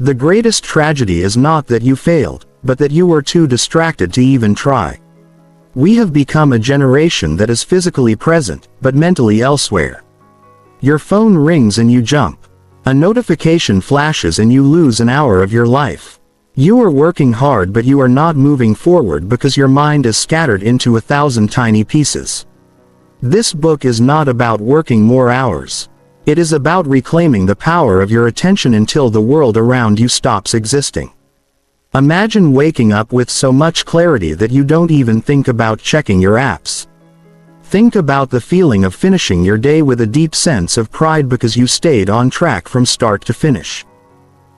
The greatest tragedy is not that you failed, but that you were too distracted to even try. We have become a generation that is physically present, but mentally elsewhere. Your phone rings and you jump. A notification flashes and you lose an hour of your life. You are working hard but you are not moving forward because your mind is scattered into 1,000 tiny pieces. This book is not about working more hours. It is about reclaiming the power of your attention until the world around you stops existing. Imagine waking up with so much clarity that you don't even think about checking your apps. Think about the feeling of finishing your day with a deep sense of pride because you stayed on track from start to finish.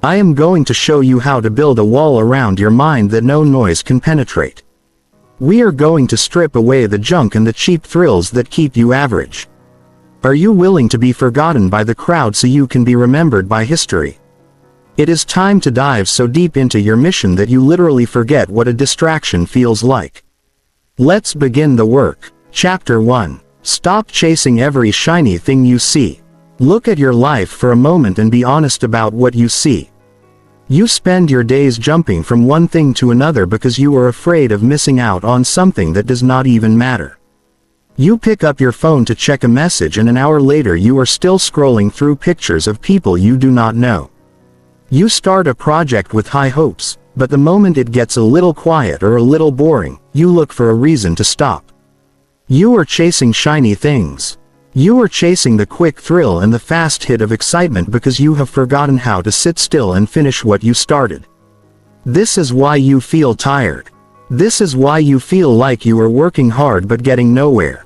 I am going to show you how to build a wall around your mind that no noise can penetrate. We are going to strip away the junk and the cheap thrills that keep you average. Are you willing to be forgotten by the crowd so you can be remembered by history? It is time to dive so deep into your mission that you literally forget what a distraction feels like. Let's begin the work. Chapter 1. Stop chasing every shiny thing you see. Look at your life for a moment and be honest about what you see. You spend your days jumping from one thing to another because you are afraid of missing out on something that does not even matter. You pick up your phone to check a message and an hour later you are still scrolling through pictures of people you do not know. You start a project with high hopes, but the moment it gets a little quiet or a little boring, you look for a reason to stop. You are chasing shiny things. You are chasing the quick thrill and the fast hit of excitement because you have forgotten how to sit still and finish what you started. This is why you feel tired. This is why you feel like you are working hard but getting nowhere.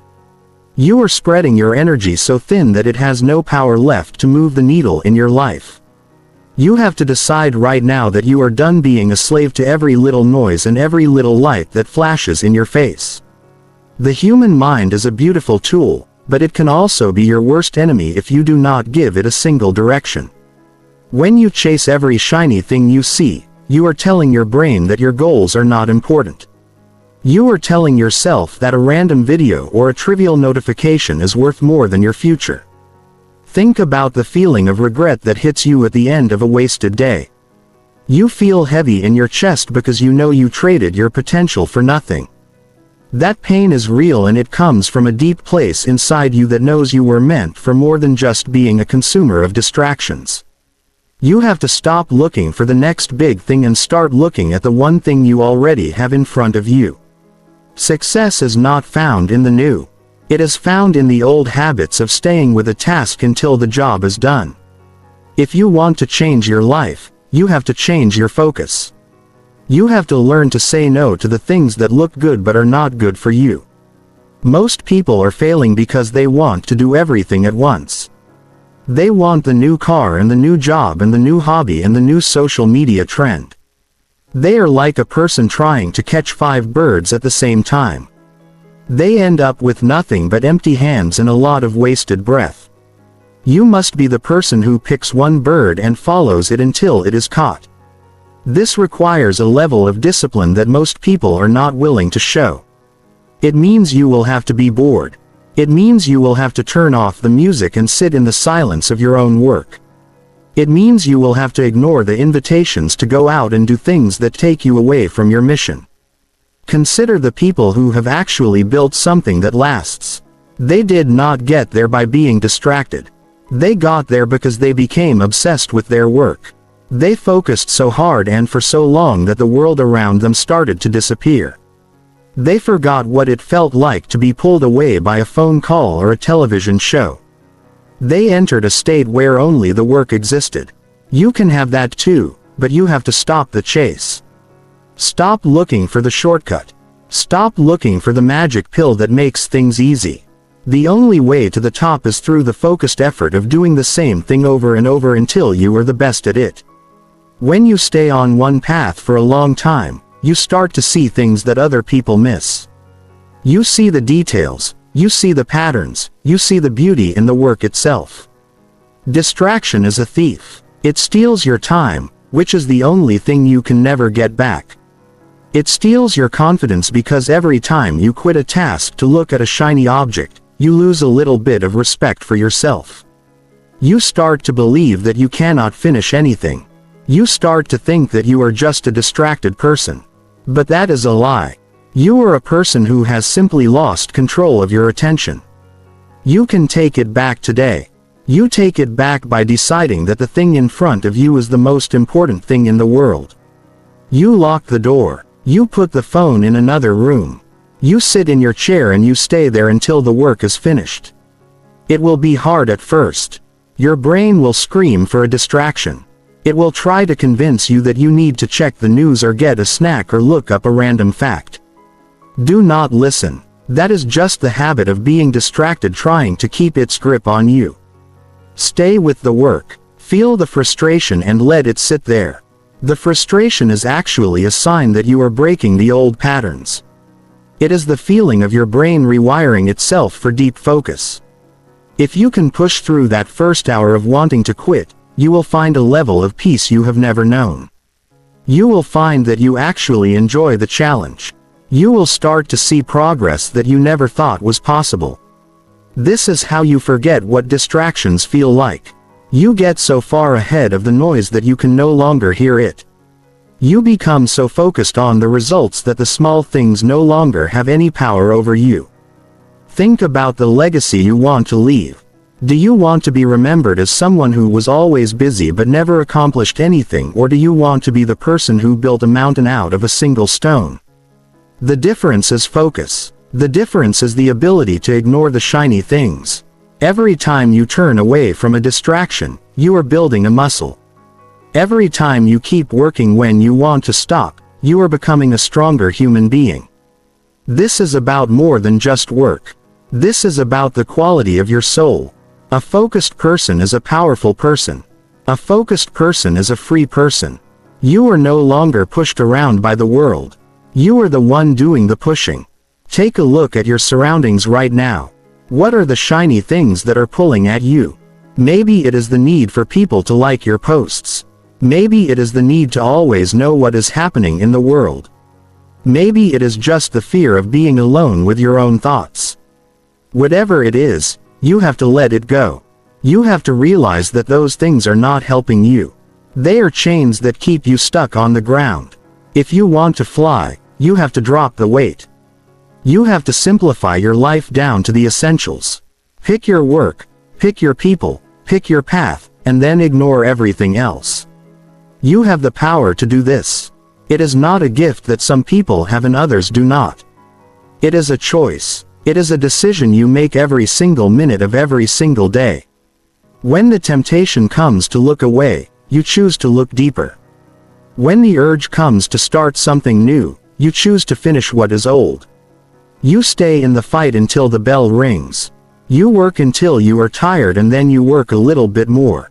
You are spreading your energy so thin that it has no power left to move the needle in your life. You have to decide right now that you are done being a slave to every little noise and every little light that flashes in your face. The human mind is a beautiful tool, but it can also be your worst enemy if you do not give it a single direction. When you chase every shiny thing you see, you are telling your brain that your goals are not important. You are telling yourself that a random video or a trivial notification is worth more than your future. Think about the feeling of regret that hits you at the end of a wasted day. You feel heavy in your chest because you know you traded your potential for nothing. That pain is real and it comes from a deep place inside you that knows you were meant for more than just being a consumer of distractions. You have to stop looking for the next big thing and start looking at the one thing you already have in front of you. Success is not found in the new. It is found in the old habits of staying with a task until the job is done. If you want to change your life, you have to change your focus. You have to learn to say no to the things that look good but are not good for you. Most people are failing because they want to do everything at once. They want the new car and the new job and the new hobby and the new social media trend. They are like a person trying to catch 5 birds at the same time. They end up with nothing but empty hands and a lot of wasted breath. You must be the person who picks one bird and follows it until it is caught. This requires a level of discipline that most people are not willing to show. It means you will have to be bored. It means you will have to turn off the music and sit in the silence of your own work. It means you will have to ignore the invitations to go out and do things that take you away from your mission. Consider the people who have actually built something that lasts. They did not get there by being distracted. They got there because they became obsessed with their work. They focused so hard and for so long that the world around them started to disappear. They forgot what it felt like to be pulled away by a phone call or a television show. They entered a state where only the work existed. You can have that too, but you have to stop the chase. Stop looking for the shortcut. Stop looking for the magic pill that makes things easy. The only way to the top is through the focused effort of doing the same thing over and over until you are the best at it. When you stay on one path for a long time, you start to see things that other people miss. You see the details, you see the patterns, you see the beauty in the work itself. Distraction is a thief. It steals your time, which is the only thing you can never get back. It steals your confidence because every time you quit a task to look at a shiny object, you lose a little bit of respect for yourself. You start to believe that you cannot finish anything. You start to think that you are just a distracted person. But that is a lie. You are a person who has simply lost control of your attention. You can take it back today. You take it back by deciding that the thing in front of you is the most important thing in the world. You lock the door. You put the phone in another room. You sit in your chair and you stay there until the work is finished. It will be hard at first. Your brain will scream for a distraction. It will try to convince you that you need to check the news or get a snack or look up a random fact. Do not listen. That is just the habit of being distracted trying to keep its grip on you. Stay with the work. Feel the frustration and let it sit there. The frustration is actually a sign that you are breaking the old patterns. It is the feeling of your brain rewiring itself for deep focus. If you can push through that first hour of wanting to quit, you will find a level of peace you have never known. You will find that you actually enjoy the challenge. You will start to see progress that you never thought was possible. This is how you forget what distractions feel like. You get so far ahead of the noise that you can no longer hear it. You become so focused on the results that the small things no longer have any power over you. Think about the legacy you want to leave. Do you want to be remembered as someone who was always busy but never accomplished anything, or do you want to be the person who built a mountain out of a single stone? The difference is focus. The difference is the ability to ignore the shiny things. Every time you turn away from a distraction, you are building a muscle. Every time you keep working when you want to stop, you are becoming a stronger human being. This is about more than just work. This is about the quality of your soul. A focused person is a powerful person. A focused person is a free person. You are no longer pushed around by the world. You are the one doing the pushing. Take a look at your surroundings right now. What are the shiny things that are pulling at you? Maybe it is the need for people to like your posts. Maybe it is the need to always know what is happening in the world. Maybe it is just the fear of being alone with your own thoughts. Whatever it is, you have to let it go. You have to realize that those things are not helping you. They are chains that keep you stuck on the ground. If you want to fly, you have to drop the weight. You have to simplify your life down to the essentials. Pick your work, pick your people, pick your path, and then ignore everything else. You have the power to do this. It is not a gift that some people have and others do not. It is a choice. It is a decision you make every single minute of every single day. When the temptation comes to look away, you choose to look deeper. When the urge comes to start something new, you choose to finish what is old. You stay in the fight until the bell rings. You work until you are tired and then you work a little bit more.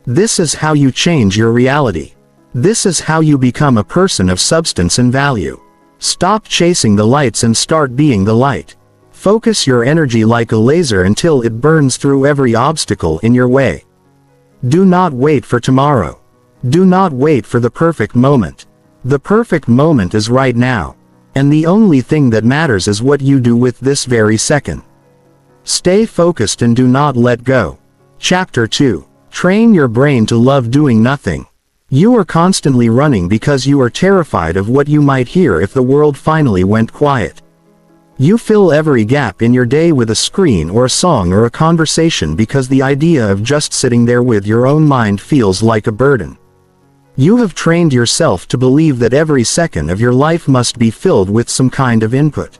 This is how you change your reality. This is how you become a person of substance and value. Stop chasing the lights and start being the light. Focus your energy like a laser until it burns through every obstacle in your way. Do not wait for tomorrow. Do not wait for the perfect moment. The perfect moment is right now. And the only thing that matters is what you do with this very second. Stay focused and do not let go. Chapter 2. Train your brain to love doing nothing. You are constantly running because you are terrified of what you might hear if the world finally went quiet. You fill every gap in your day with a screen or a song or a conversation because the idea of just sitting there with your own mind feels like a burden. You have trained yourself to believe that every second of your life must be filled with some kind of input.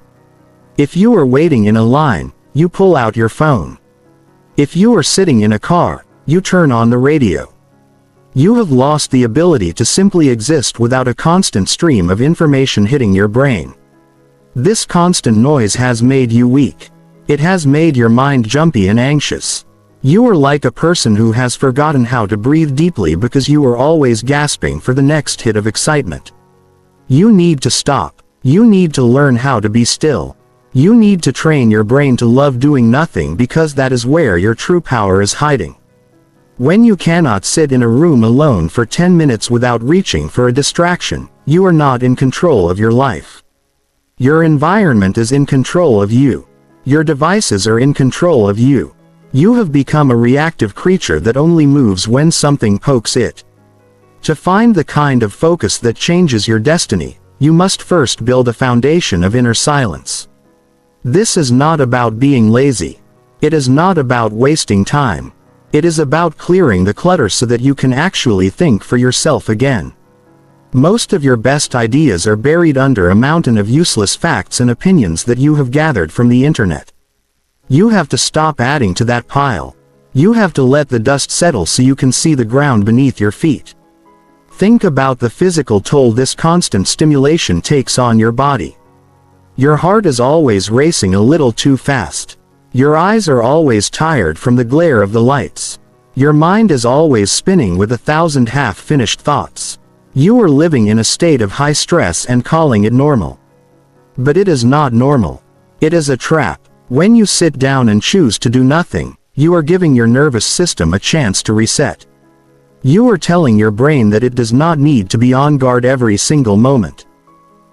If you are waiting in a line, you pull out your phone. If you are sitting in a car, you turn on the radio. You have lost the ability to simply exist without a constant stream of information hitting your brain. This constant noise has made you weak. It has made your mind jumpy and anxious. You are like a person who has forgotten how to breathe deeply because you are always gasping for the next hit of excitement. You need to stop. You need to learn how to be still. You need to train your brain to love doing nothing because that is where your true power is hiding. When you cannot sit in a room alone for 10 minutes without reaching for a distraction, you are not in control of your life. Your environment is in control of you. Your devices are in control of you. You have become a reactive creature that only moves when something pokes it. To find the kind of focus that changes your destiny, you must first build a foundation of inner silence. This is not about being lazy. It is not about wasting time. It is about clearing the clutter so that you can actually think for yourself again. Most of your best ideas are buried under a mountain of useless facts and opinions that you have gathered from the internet. You have to stop adding to that pile. You have to let the dust settle so you can see the ground beneath your feet. Think about the physical toll this constant stimulation takes on your body. Your heart is always racing a little too fast. Your eyes are always tired from the glare of the lights. Your mind is always spinning with 1,000 half-finished thoughts. You are living in a state of high stress and calling it normal. But it is not normal. It is a trap. When you sit down and choose to do nothing, you are giving your nervous system a chance to reset. You are telling your brain that it does not need to be on guard every single moment.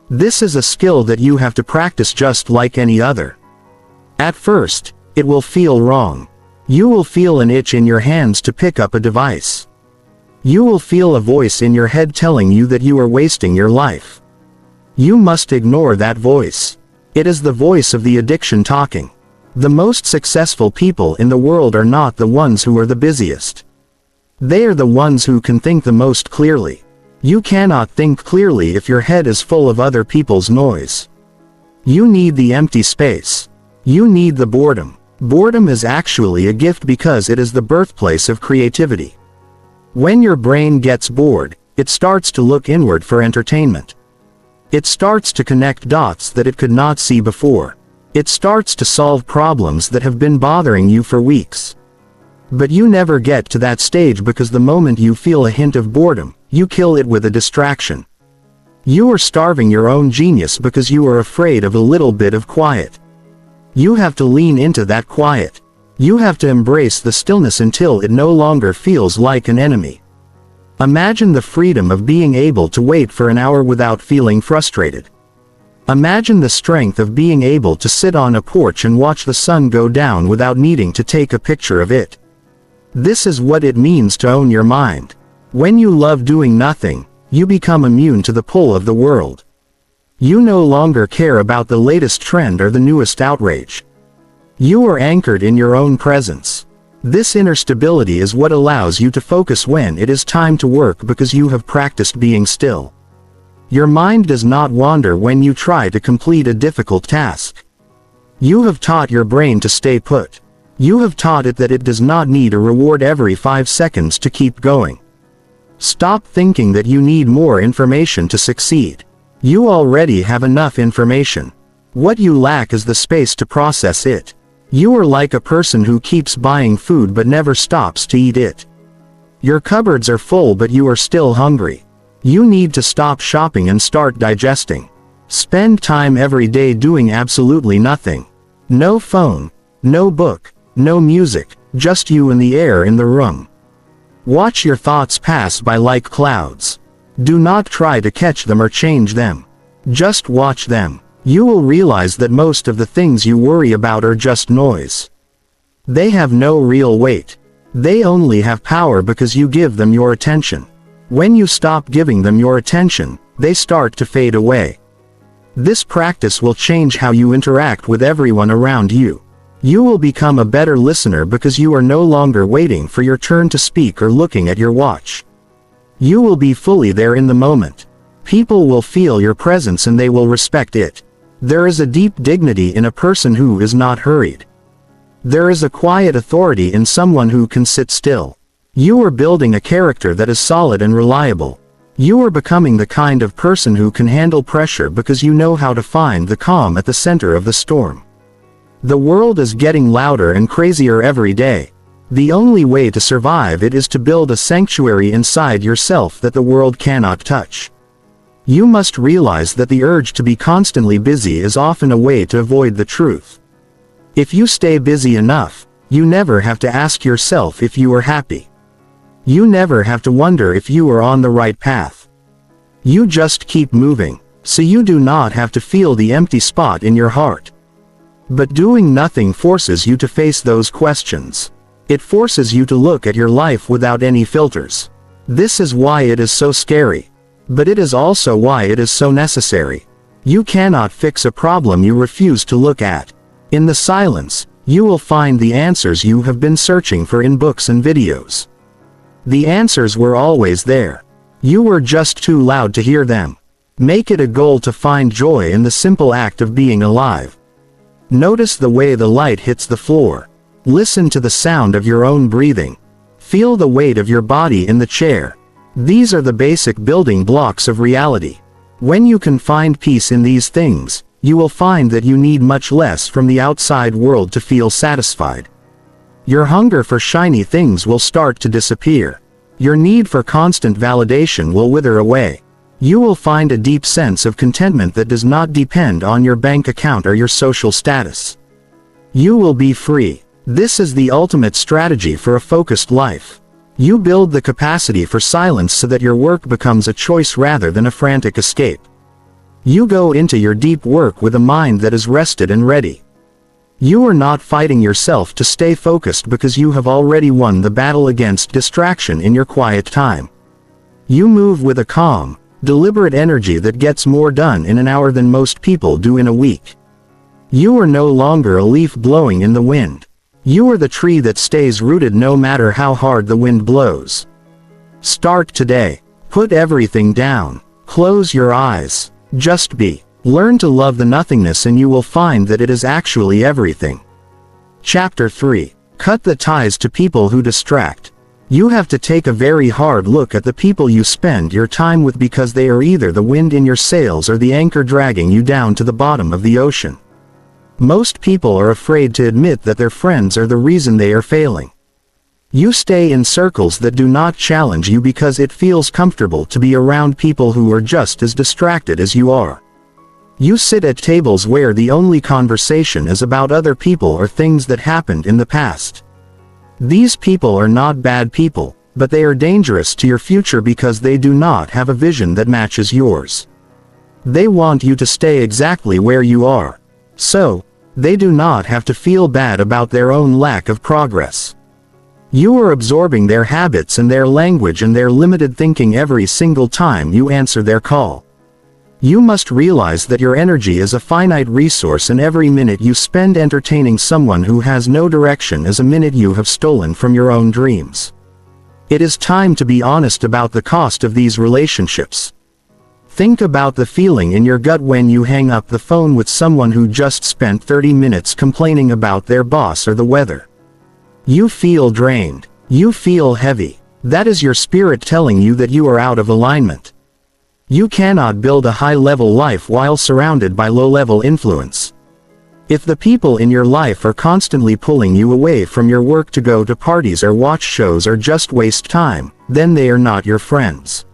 This is a skill that you have to practice just like any other. At first, it will feel wrong. You will feel an itch in your hands to pick up a device. You will feel a voice in your head telling you that you are wasting your life. You must ignore that voice. It is the voice of the addiction talking. The most successful people in the world are not the ones who are the busiest. They are the ones who can think the most clearly. You cannot think clearly if your head is full of other people's noise. You need the empty space. You need the boredom. Boredom is actually a gift because it is the birthplace of creativity. When your brain gets bored, it starts to look inward for entertainment. It starts to connect dots that it could not see before. It starts to solve problems that have been bothering you for weeks. But you never get to that stage because the moment you feel a hint of boredom, you kill it with a distraction. You are starving your own genius because you are afraid of a little bit of quiet. You have to lean into that quiet. You have to embrace the stillness until it no longer feels like an enemy. Imagine the freedom of being able to wait for an hour without feeling frustrated. Imagine the strength of being able to sit on a porch and watch the sun go down without needing to take a picture of it. This is what it means to own your mind. When you love doing nothing, you become immune to the pull of the world. You no longer care about the latest trend or the newest outrage. You are anchored in your own presence. This inner stability is what allows you to focus when it is time to work because you have practiced being still. Your mind does not wander when you try to complete a difficult task. You have taught your brain to stay put. You have taught it that it does not need a reward every 5 seconds to keep going. Stop thinking that you need more information to succeed. You already have enough information. What you lack is the space to process it. You are like a person who keeps buying food but never stops to eat it. Your cupboards are full but you are still hungry. You need to stop shopping and start digesting. Spend time every day doing absolutely nothing. No phone, no book, no music, just you and the air in the room. Watch your thoughts pass by like clouds. Do not try to catch them or change them. Just watch them. You will realize that most of the things you worry about are just noise. They have no real weight. They only have power because you give them your attention. When you stop giving them your attention, they start to fade away. This practice will change how you interact with everyone around you. You will become a better listener because you are no longer waiting for your turn to speak or looking at your watch. You will be fully there in the moment. People will feel your presence and they will respect it. There is a deep dignity in a person who is not hurried. There is a quiet authority in someone who can sit still. You are building a character that is solid and reliable. You are becoming the kind of person who can handle pressure because you know how to find the calm at the center of the storm. The world is getting louder and crazier every day. The only way to survive it is to build a sanctuary inside yourself that the world cannot touch. You must realize that the urge to be constantly busy is often a way to avoid the truth. If you stay busy enough, you never have to ask yourself if you are happy. You never have to wonder if you are on the right path. You just keep moving, so you do not have to feel the empty spot in your heart. But doing nothing forces you to face those questions. It forces you to look at your life without any filters. This is why it is so scary. But it is also why it is so necessary. You cannot fix a problem you refuse to look at. In the silence, you will find the answers you have been searching for in books and videos. The answers were always there. You were just too loud to hear them. Make it a goal to find joy in the simple act of being alive. Notice the way the light hits the floor. Listen to the sound of your own breathing. Feel the weight of your body in the chair. These are the basic building blocks of reality. When you can find peace in these things, you will find that you need much less from the outside world to feel satisfied. Your hunger for shiny things will start to disappear. Your need for constant validation will wither away. You will find a deep sense of contentment that does not depend on your bank account or your social status. You will be free. This is the ultimate strategy for a focused life. You build the capacity for silence so that your work becomes a choice rather than a frantic escape. You go into your deep work with a mind that is rested and ready. You are not fighting yourself to stay focused because you have already won the battle against distraction in your quiet time. You move with a calm, deliberate energy that gets more done in an hour than most people do in a week. You are no longer a leaf blowing in the wind. You are the tree that stays rooted no matter how hard the wind blows. Start today. Put everything down. Close your eyes. Just be. Learn to love the nothingness and you will find that it is actually everything. Chapter 3. Cut the ties to people who distract. You have to take a very hard look at the people you spend your time with because they are either the wind in your sails or the anchor dragging you down to the bottom of the ocean. Most people are afraid to admit that their friends are the reason they are failing. You stay in circles that do not challenge you because it feels comfortable to be around people who are just as distracted as you are. You sit at tables where the only conversation is about other people or things that happened in the past. These people are not bad people, but they are dangerous to your future because they do not have a vision that matches yours. They want you to stay exactly where you are. So, they do not have to feel bad about their own lack of progress. You are absorbing their habits and their language and their limited thinking every single time you answer their call. You must realize that your energy is a finite resource and every minute you spend entertaining someone who has no direction is a minute you have stolen from your own dreams. It is time to be honest about the cost of these relationships. Think about the feeling in your gut when you hang up the phone with someone who just spent 30 minutes complaining about their boss or the weather. You feel drained. You feel heavy. That is your spirit telling you that you are out of alignment. You cannot build a high-level life while surrounded by low-level influence. If the people in your life are constantly pulling you away from your work to go to parties or watch shows or just waste time, then they are not your friends.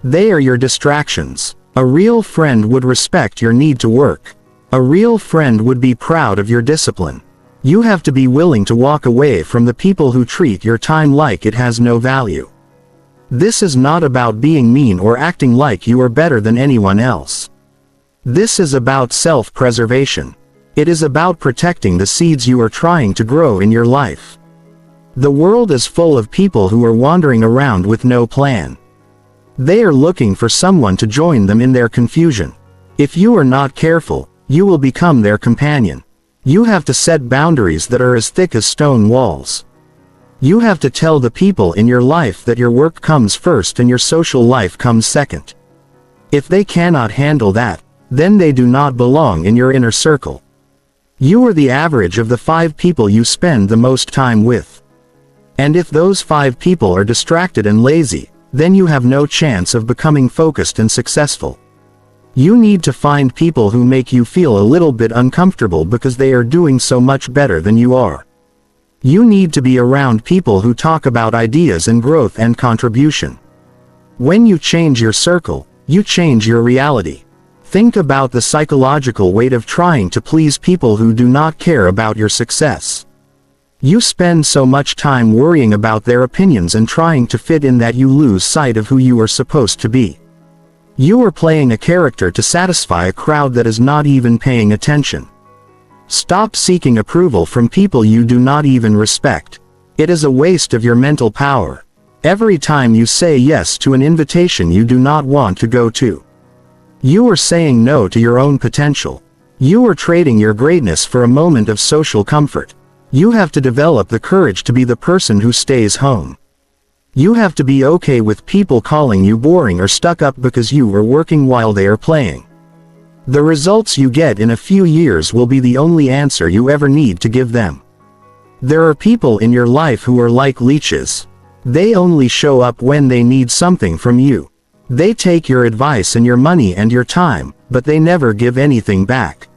They are your distractions. A real friend would respect your need to work. A real friend would be proud of your discipline. You have to be willing to walk away from the people who treat your time like it has no value. This is not about being mean or acting like you are better than anyone else. This is about self-preservation. It is about protecting the seeds you are trying to grow in your life. The world is full of people who are wandering around with no plan. They are looking for someone to join them in their confusion. If you are not careful, you will become their companion. You have to set boundaries that are as thick as stone walls. You have to tell the people in your life that your work comes first and your social life comes second. If they cannot handle that, then they do not belong in your inner circle. You are the average of the 5 people you spend the most time with. And if those 5 people are distracted and lazy, then you have no chance of becoming focused and successful. You need to find people who make you feel a little bit uncomfortable because they are doing so much better than you are. You need to be around people who talk about ideas and growth and contribution. When you change your circle, you change your reality. Think about the psychological weight of trying to please people who do not care about your success. You spend so much time worrying about their opinions and trying to fit in that you lose sight of who you are supposed to be. You are playing a character to satisfy a crowd that is not even paying attention. Stop seeking approval from people you do not even respect. It is a waste of your mental power. Every time you say yes to an invitation you do not want to go to, you are saying no to your own potential. You are trading your greatness for a moment of social comfort. You have to develop the courage to be the person who stays home. You have to be okay with people calling you boring or stuck up because you are working while they are playing. The results you get in a few years will be the only answer you ever need to give them. There are people in your life who are like leeches. They only show up when they need something from you. They take your advice and your money and your time, but they never give anything back.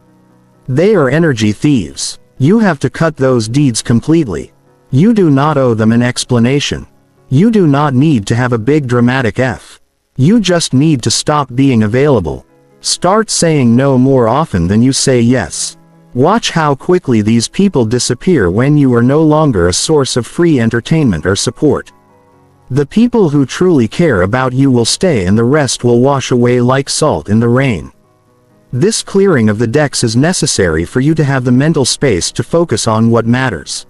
They are energy thieves. You have to cut those deeds completely. You do not owe them an explanation. You do not need to have a big dramatic F. You just need to stop being available. Start saying no more often than you say yes. Watch how quickly these people disappear when you are no longer a source of free entertainment or support. The people who truly care about you will stay and the rest will wash away like salt in the rain. This clearing of the decks is necessary for you to have the mental space to focus on what matters.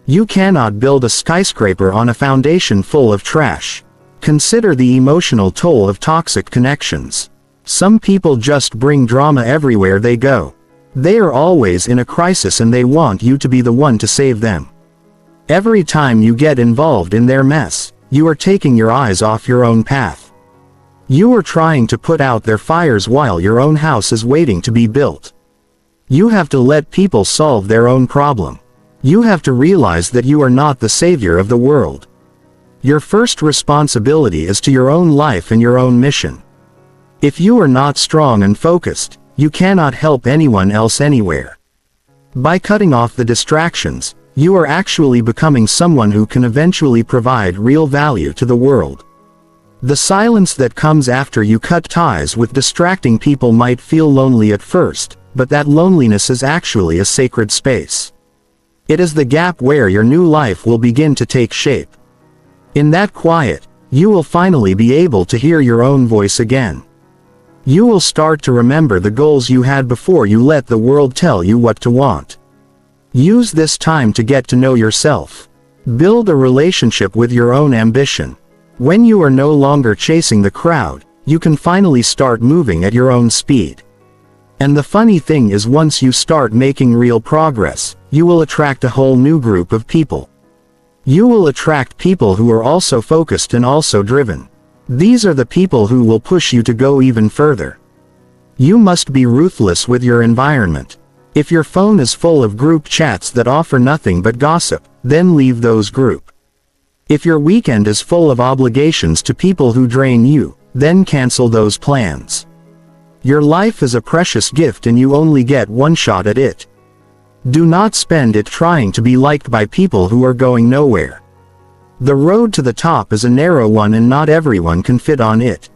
You cannot build a skyscraper on a foundation full of trash. Consider the emotional toll of toxic connections. Some people just bring drama everywhere they go. They are always in a crisis and they want you to be the one to save them. Every time you get involved in their mess, you are taking your eyes off your own path. You are trying to put out their fires while your own house is waiting to be built. You have to let people solve their own problem. You have to realize that you are not the savior of the world. Your first responsibility is to your own life and your own mission. If you are not strong and focused, you cannot help anyone else anywhere. By cutting off the distractions, you are actually becoming someone who can eventually provide real value to the world. The silence that comes after you cut ties with distracting people might feel lonely at first, but that loneliness is actually a sacred space. It is the gap where your new life will begin to take shape. In that quiet, you will finally be able to hear your own voice again. You will start to remember the goals you had before you let the world tell you what to want. Use this time to get to know yourself. Build a relationship with your own ambition. When you are no longer chasing the crowd, you can finally start moving at your own speed. And the funny thing is, once you start making real progress, you will attract a whole new group of people. You will attract people who are also focused and also driven. These are the people who will push you to go even further. You must be ruthless with your environment. If your phone is full of group chats that offer nothing but gossip, then leave those groups. If your weekend is full of obligations to people who drain you, then cancel those plans. Your life is a precious gift and you only get one shot at it. Do not spend it trying to be liked by people who are going nowhere. The road to the top is a narrow one and not everyone can fit on it.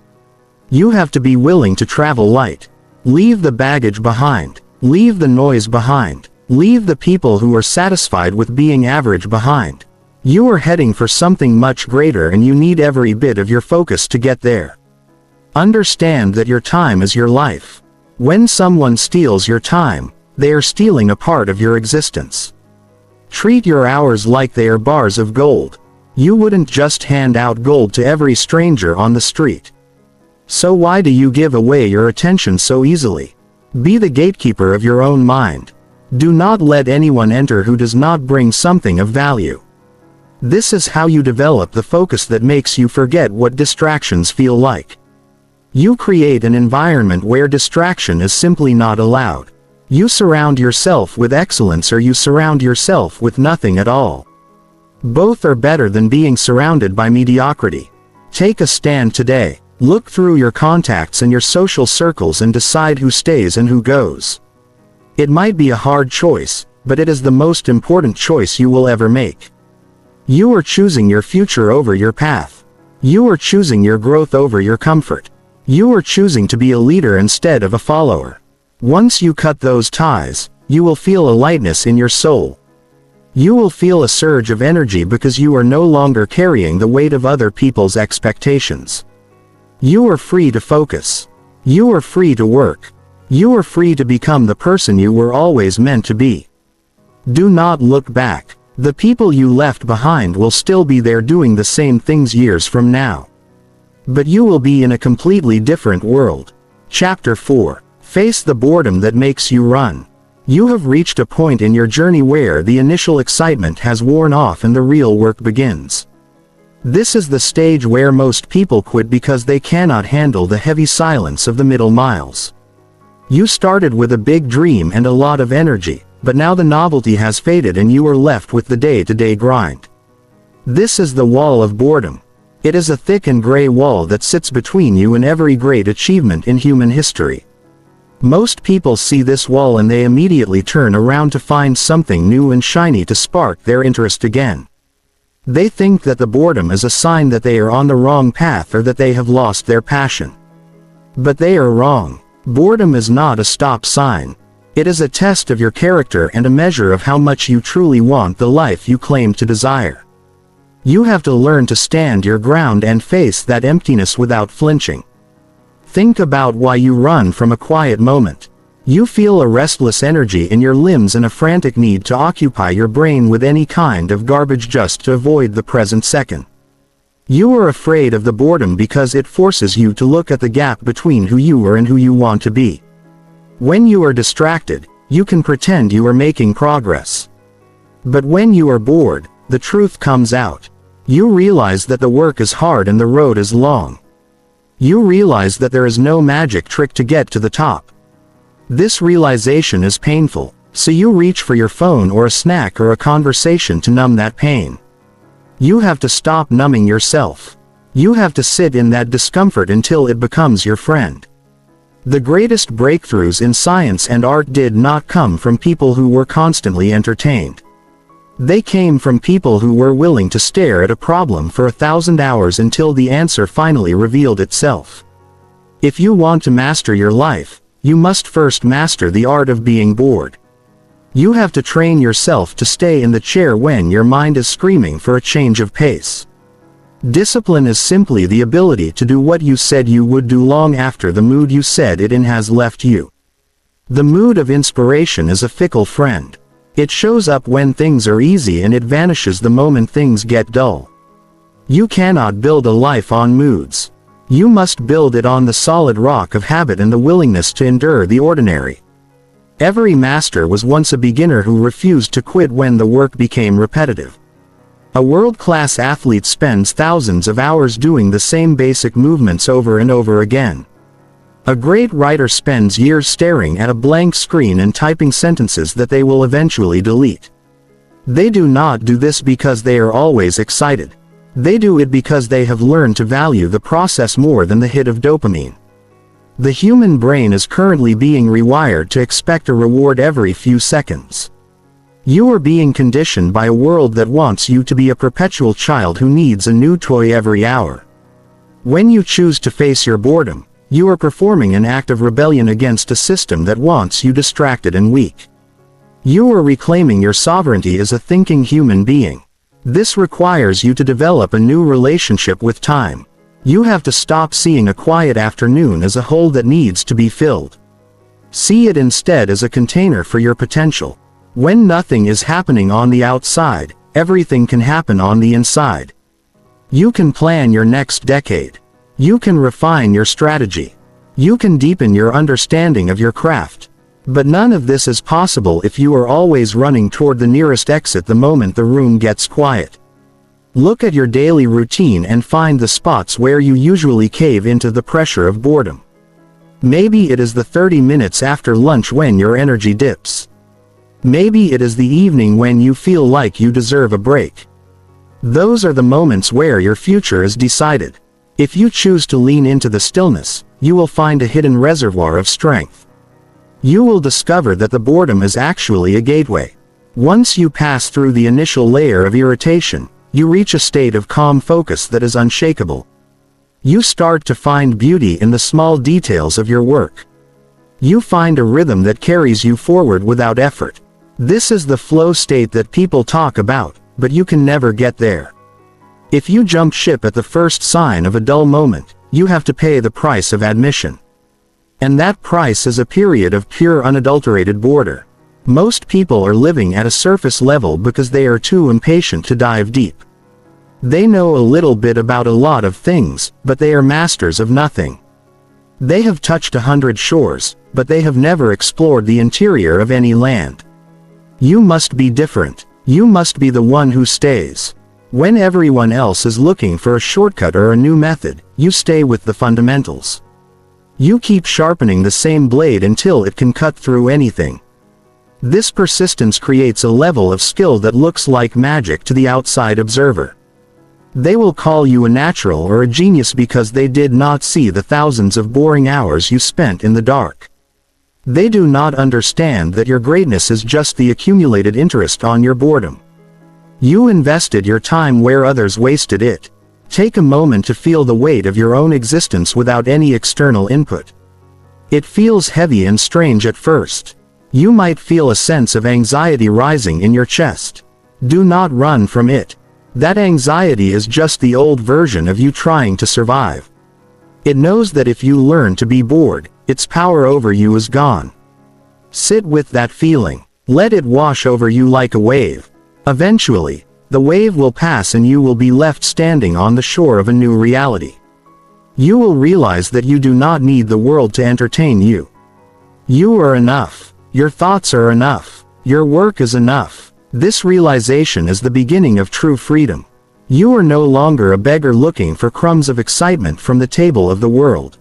You have to be willing to travel light. Leave the baggage behind. Leave the noise behind. Leave the people who are satisfied with being average behind. You are heading for something much greater and you need every bit of your focus to get there. Understand that your time is your life. When someone steals your time, they are stealing a part of your existence. Treat your hours like they are bars of gold. You wouldn't just hand out gold to every stranger on the street. So why do you give away your attention so easily? Be the gatekeeper of your own mind. Do not let anyone enter who does not bring something of value. This is how you develop the focus that makes you forget what distractions feel like. You create an environment where distraction is simply not allowed. You surround yourself with excellence or you surround yourself with nothing at all. Both are better than being surrounded by mediocrity. Take a stand today. Look through your contacts and your social circles and decide who stays and who goes. It might be a hard choice, but it is the most important choice you will ever make. You are choosing your future over your path. You are choosing your growth over your comfort. You are choosing to be a leader instead of a follower. Once you cut those ties, you will feel a lightness in your soul. You will feel a surge of energy because you are no longer carrying the weight of other people's expectations. You are free to focus. You are free to work. You are free to become the person you were always meant to be. Do not look back. The people you left behind will still be there doing the same things years from now. But you will be in a completely different world. Chapter 4. Face the boredom that makes you run. You have reached a point in your journey where the initial excitement has worn off and the real work begins. This is the stage where most people quit because they cannot handle the heavy silence of the middle miles. You started with a big dream and a lot of energy, but now the novelty has faded and you are left with the day-to-day grind. This is the wall of boredom. It is a thick and gray wall that sits between you and every great achievement in human history. Most people see this wall and they immediately turn around to find something new and shiny to spark their interest again. They think that the boredom is a sign that they are on the wrong path or that they have lost their passion. But they are wrong. Boredom is not a stop sign. It is a test of your character and a measure of how much you truly want the life you claim to desire. You have to learn to stand your ground and face that emptiness without flinching. Think about why you run from a quiet moment. You feel a restless energy in your limbs and a frantic need to occupy your brain with any kind of garbage just to avoid the present second. You are afraid of the boredom because it forces you to look at the gap between who you are and who you want to be. When you are distracted, you can pretend you are making progress. But when you are bored, the truth comes out. You realize that the work is hard and the road is long. You realize that there is no magic trick to get to the top. This realization is painful, so you reach for your phone or a snack or a conversation to numb that pain. You have to stop numbing yourself. You have to sit in that discomfort until it becomes your friend. The greatest breakthroughs in science and art did not come from people who were constantly entertained. They came from people who were willing to stare at a problem for 1,000 hours until the answer finally revealed itself. If you want to master your life, you must first master the art of being bored. You have to train yourself to stay in the chair when your mind is screaming for a change of pace. Discipline is simply the ability to do what you said you would do long after the mood you said it in has left you. The mood of inspiration is a fickle friend. It shows up when things are easy and it vanishes the moment things get dull. You cannot build a life on moods. You must build it on the solid rock of habit and the willingness to endure the ordinary. Every master was once a beginner who refused to quit when the work became repetitive. A world-class athlete spends thousands of hours doing the same basic movements over and over again. A great writer spends years staring at a blank screen and typing sentences that they will eventually delete. They do not do this because they are always excited. They do it because they have learned to value the process more than the hit of dopamine. The human brain is currently being rewired to expect a reward every few seconds. You are being conditioned by a world that wants you to be a perpetual child who needs a new toy every hour. When you choose to face your boredom, you are performing an act of rebellion against a system that wants you distracted and weak. You are reclaiming your sovereignty as a thinking human being. This requires you to develop a new relationship with time. You have to stop seeing a quiet afternoon as a hole that needs to be filled. See it instead as a container for your potential. When nothing is happening on the outside, everything can happen on the inside. You can plan your next decade. You can refine your strategy. You can deepen your understanding of your craft. But none of this is possible if you are always running toward the nearest exit the moment the room gets quiet. Look at your daily routine and find the spots where you usually cave into the pressure of boredom. Maybe it is the 30 minutes after lunch when your energy dips. Maybe it is the evening when you feel like you deserve a break. Those are the moments where your future is decided. If you choose to lean into the stillness, you will find a hidden reservoir of strength. You will discover that the boredom is actually a gateway. Once you pass through the initial layer of irritation, you reach a state of calm focus that is unshakable. You start to find beauty in the small details of your work. You find a rhythm that carries you forward without effort. This is the flow state that people talk about, but you can never get there. If you jump ship at the first sign of a dull moment, you have to pay the price of admission. And that price is a period of pure unadulterated boredom. Most people are living at a surface level because they are too impatient to dive deep. They know a little bit about a lot of things, but they are masters of nothing. They have touched 100 shores, but they have never explored the interior of any land. You must be different. You must be the one who stays. When everyone else is looking for a shortcut or a new method, you stay with the fundamentals. You keep sharpening the same blade until it can cut through anything. This persistence creates a level of skill that looks like magic to the outside observer. They will call you a natural or a genius because they did not see the thousands of boring hours you spent in the dark. They do not understand that your greatness is just the accumulated interest on your boredom. You invested your time where others wasted it. Take a moment to feel the weight of your own existence without any external input. It feels heavy and strange at first. You might feel a sense of anxiety rising in your chest. Do not run from it. That anxiety is just the old version of you trying to survive. It knows that if you learn to be bored, its power over you is gone. Sit with that feeling. Let it wash over you like a wave. Eventually, the wave will pass and you will be left standing on the shore of a new reality. You will realize that you do not need the world to entertain you. You are enough. Your thoughts are enough. Your work is enough. This realization is the beginning of true freedom. You are no longer a beggar looking for crumbs of excitement from the table of the world.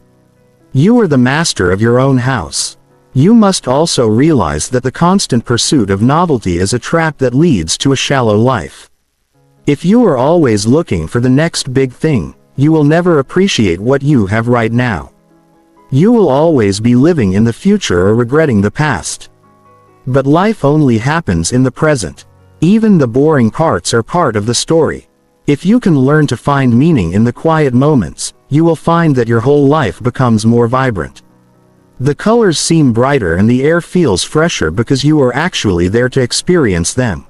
You are the master of your own house. You must also realize that the constant pursuit of novelty is a trap that leads to a shallow life. If you are always looking for the next big thing, you will never appreciate what you have right now. You will always be living in the future or regretting the past. But life only happens in the present. Even the boring parts are part of the story. If you can learn to find meaning in the quiet moments, you will find that your whole life becomes more vibrant. The colors seem brighter and the air feels fresher because you are actually there to experience them.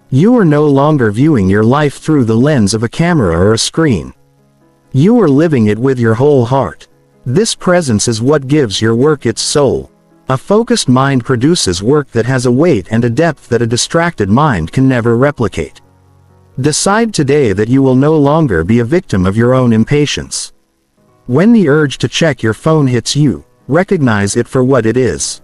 You are no longer viewing your life through the lens of a camera or a screen. You are living it with your whole heart. This presence is what gives your work its soul. A focused mind produces work that has a weight and a depth that a distracted mind can never replicate. Decide today that you will no longer be a victim of your own impatience. When the urge to check your phone hits you, recognize it for what it is.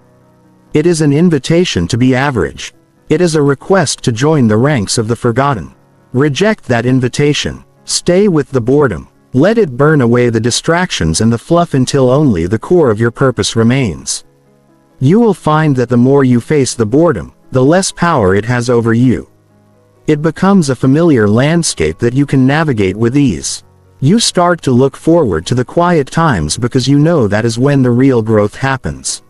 It is an invitation to be average. It is a request to join the ranks of the forgotten. Reject that invitation. Stay with the boredom. Let it burn away the distractions and the fluff until only the core of your purpose remains. You will find that the more you face the boredom, the less power it has over you. It becomes a familiar landscape that you can navigate with ease. You start to look forward to the quiet times because you know that is when the real growth happens.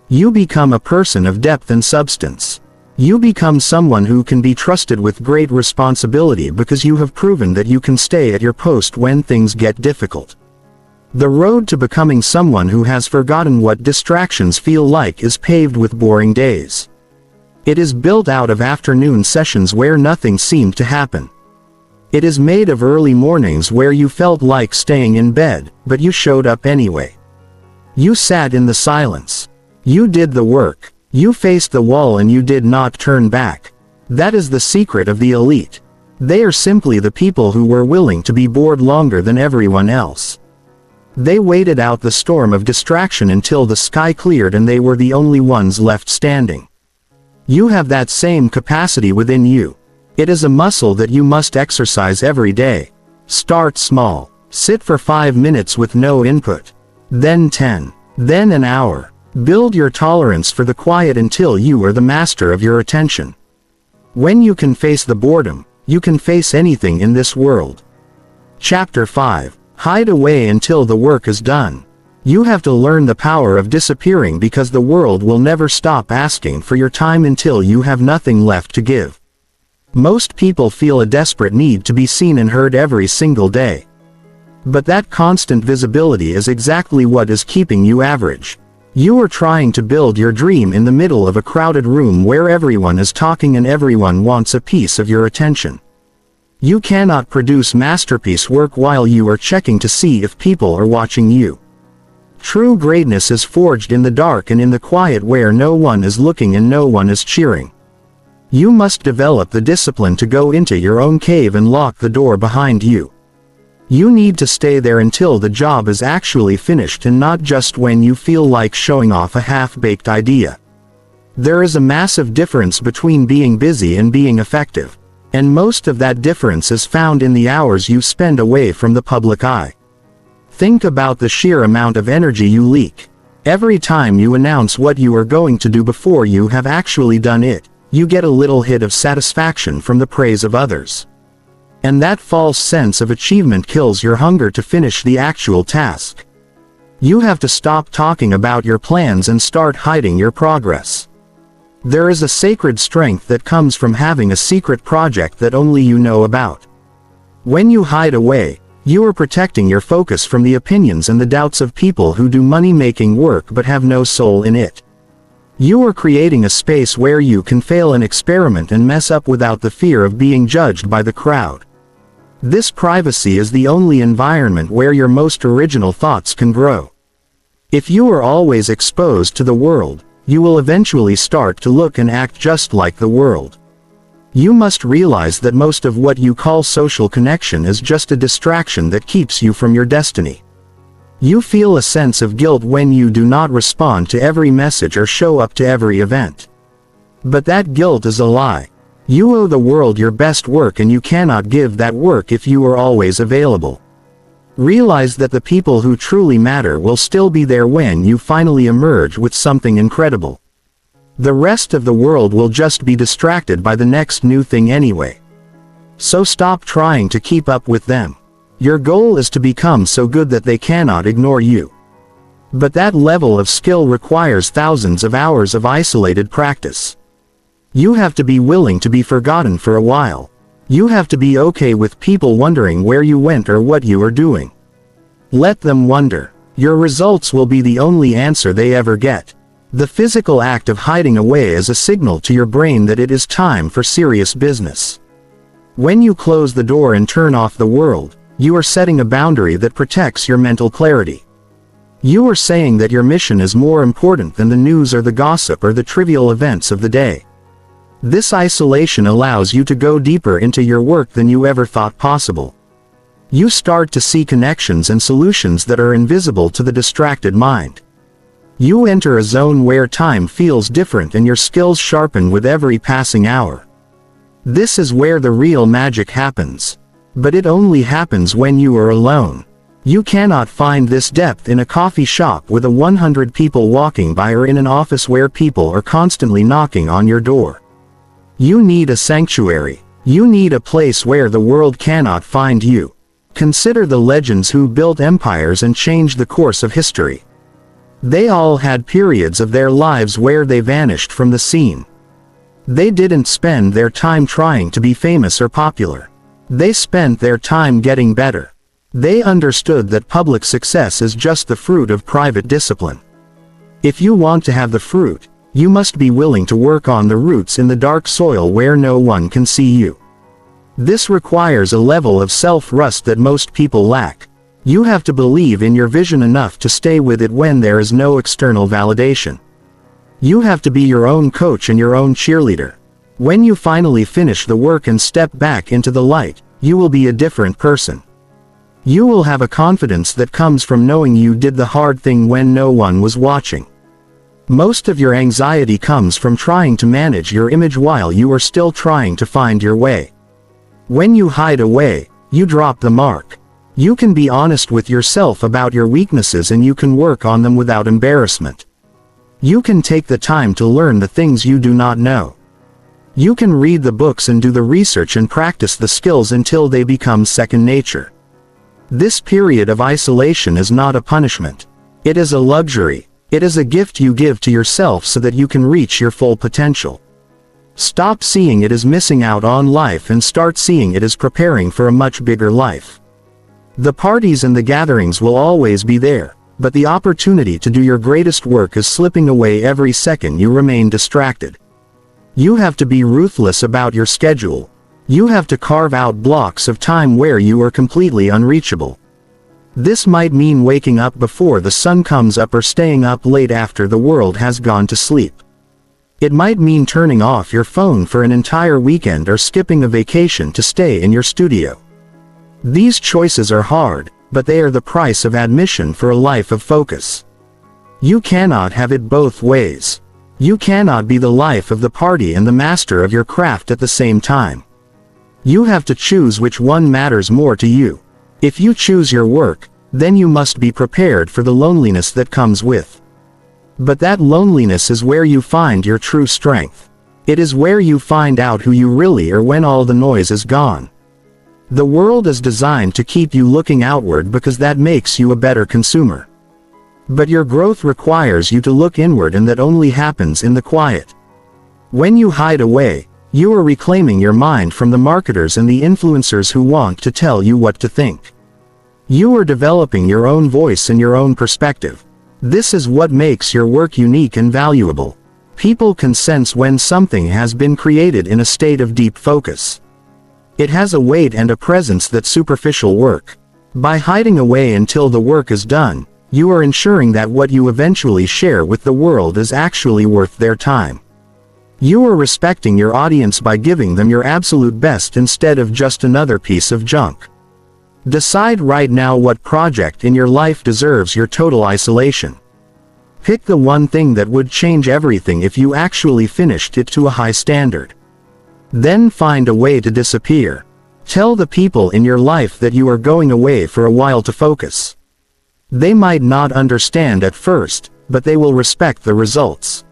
You become a person of depth and substance. You become someone who can be trusted with great responsibility because you have proven that you can stay at your post when things get difficult. The road to becoming someone who has forgotten what distractions feel like is paved with boring days. It is built out of afternoon sessions where nothing seemed to happen. It is made of early mornings where you felt like staying in bed, but you showed up anyway. You sat in the silence. You did the work. You faced the wall and you did not turn back. That is the secret of the elite. They are simply the people who were willing to be bored longer than everyone else. They waited out the storm of distraction until the sky cleared and they were the only ones left standing. You have that same capacity within you. It is a muscle that you must exercise every day. Start small. Sit for 5 minutes with no input. Then 10. Then an hour. Build your tolerance for the quiet until you are the master of your attention. When you can face the boredom, you can face anything in this world. Chapter 5. Hide away until the work is done. You have to learn the power of disappearing because the world will never stop asking for your time until you have nothing left to give. Most people feel a desperate need to be seen and heard every single day. But that constant visibility is exactly what is keeping you average. You are trying to build your dream in the middle of a crowded room where everyone is talking and everyone wants a piece of your attention. You cannot produce masterpiece work while you are checking to see if people are watching you. True greatness is forged in the dark and in the quiet where no one is looking and no one is cheering. You must develop the discipline to go into your own cave and lock the door behind you. You need to stay there until the job is actually finished and not just when you feel like showing off a half-baked idea. There is a massive difference between being busy and being effective, and most of that difference is found in the hours you spend away from the public eye. Think about the sheer amount of energy you leak. Every time you announce what you are going to do before you have actually done it, you get a little hit of satisfaction from the praise of others. And that false sense of achievement kills your hunger to finish the actual task. You have to stop talking about your plans and start hiding your progress. There is a sacred strength that comes from having a secret project that only you know about. When you hide away, you are protecting your focus from the opinions and the doubts of people who do money-making work but have no soul in it. You are creating a space where you can fail and experiment and mess up without the fear of being judged by the crowd. This privacy is the only environment where your most original thoughts can grow. If you are always exposed to the world, you will eventually start to look and act just like the world. You must realize that most of what you call social connection is just a distraction that keeps you from your destiny. You feel a sense of guilt when you do not respond to every message or show up to every event. But that guilt is a lie. You owe the world your best work and you cannot give that work if you are always available. Realize that the people who truly matter will still be there when you finally emerge with something incredible. The rest of the world will just be distracted by the next new thing anyway. So stop trying to keep up with them. Your goal is to become so good that they cannot ignore you. But that level of skill requires thousands of hours of isolated practice. You have to be willing to be forgotten for a while. You have to be okay with people wondering where you went or what you are doing. Let them wonder. Your results will be the only answer they ever get. The physical act of hiding away is a signal to your brain that it is time for serious business. When you close the door and turn off the world, you are setting a boundary that protects your mental clarity. You are saying that your mission is more important than the news or the gossip or the trivial events of the day. This isolation allows you to go deeper into your work than you ever thought possible. You start to see connections and solutions that are invisible to the distracted mind. You enter a zone where time feels different and your skills sharpen with every passing hour. This is where the real magic happens. But it only happens when you are alone. You cannot find this depth in a coffee shop with 100 people walking by or in an office where people are constantly knocking on your door. You need a sanctuary. You need a place where the world cannot find you. Consider the legends who built empires and changed the course of history. They all had periods of their lives where they vanished from the scene. They didn't spend their time trying to be famous or popular. They spent their time getting better. They understood that public success is just the fruit of private discipline. If you want to have the fruit, you must be willing to work on the roots in the dark soil where no one can see you. This requires a level of self-trust that most people lack. You have to believe in your vision enough to stay with it when there is no external validation. You have to be your own coach and your own cheerleader. When you finally finish the work and step back into the light, you will be a different person. You will have a confidence that comes from knowing you did the hard thing when no one was watching. Most of your anxiety comes from trying to manage your image while you are still trying to find your way. When you hide away, you drop the mark. You can be honest with yourself about your weaknesses and you can work on them without embarrassment. You can take the time to learn the things you do not know. You can read the books and do the research and practice the skills until they become second nature. This period of isolation is not a punishment. It is a luxury. It is a gift you give to yourself so that you can reach your full potential. Stop seeing it as missing out on life and start seeing it as preparing for a much bigger life. The parties and the gatherings will always be there, but the opportunity to do your greatest work is slipping away every second you remain distracted. You have to be ruthless about your schedule. You have to carve out blocks of time where you are completely unreachable. This might mean waking up before the sun comes up or staying up late after the world has gone to sleep. It might mean turning off your phone for an entire weekend or skipping a vacation to stay in your studio. These choices are hard, but they are the price of admission for a life of focus. You cannot have it both ways. You cannot be the life of the party and the master of your craft at the same time. You have to choose which one matters more to you. If you choose your work, then you must be prepared for the loneliness that comes with. But that loneliness is where you find your true strength. It is where you find out who you really are when all the noise is gone. The world is designed to keep you looking outward because that makes you a better consumer. But your growth requires you to look inward, and that only happens in the quiet. When you hide away, you are reclaiming your mind from the marketers and the influencers who want to tell you what to think. You are developing your own voice and your own perspective. This is what makes your work unique and valuable. People can sense when something has been created in a state of deep focus. It has a weight and a presence that superficial work. By hiding away until the work is done, you are ensuring that what you eventually share with the world is actually worth their time. You are respecting your audience by giving them your absolute best instead of just another piece of junk. Decide right now what project in your life deserves your total isolation. Pick the one thing that would change everything if you actually finished it to a high standard. Then find a way to disappear. Tell the people in your life that you are going away for a while to focus. They might not understand at first, but they will respect the results.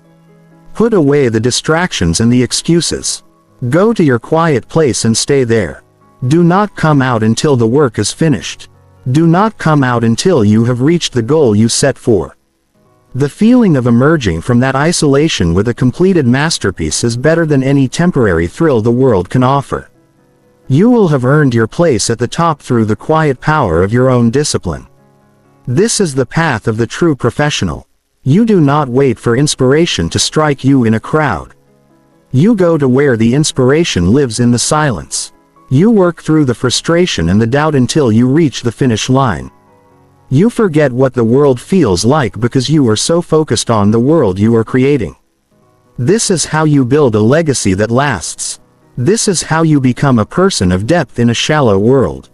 Put away the distractions and the excuses. Go to your quiet place and stay there. Do not come out until the work is finished. Do not come out until you have reached the goal you set for. The feeling of emerging from that isolation with a completed masterpiece is better than any temporary thrill the world can offer. You will have earned your place at the top through the quiet power of your own discipline. This is the path of the true professional. You do not wait for inspiration to strike you in a crowd. You go to where the inspiration lives in the silence. You work through the frustration and the doubt until you reach the finish line. You forget what the world feels like because you are so focused on the world you are creating. This is how you build a legacy that lasts. This is how you become a person of depth in a shallow world.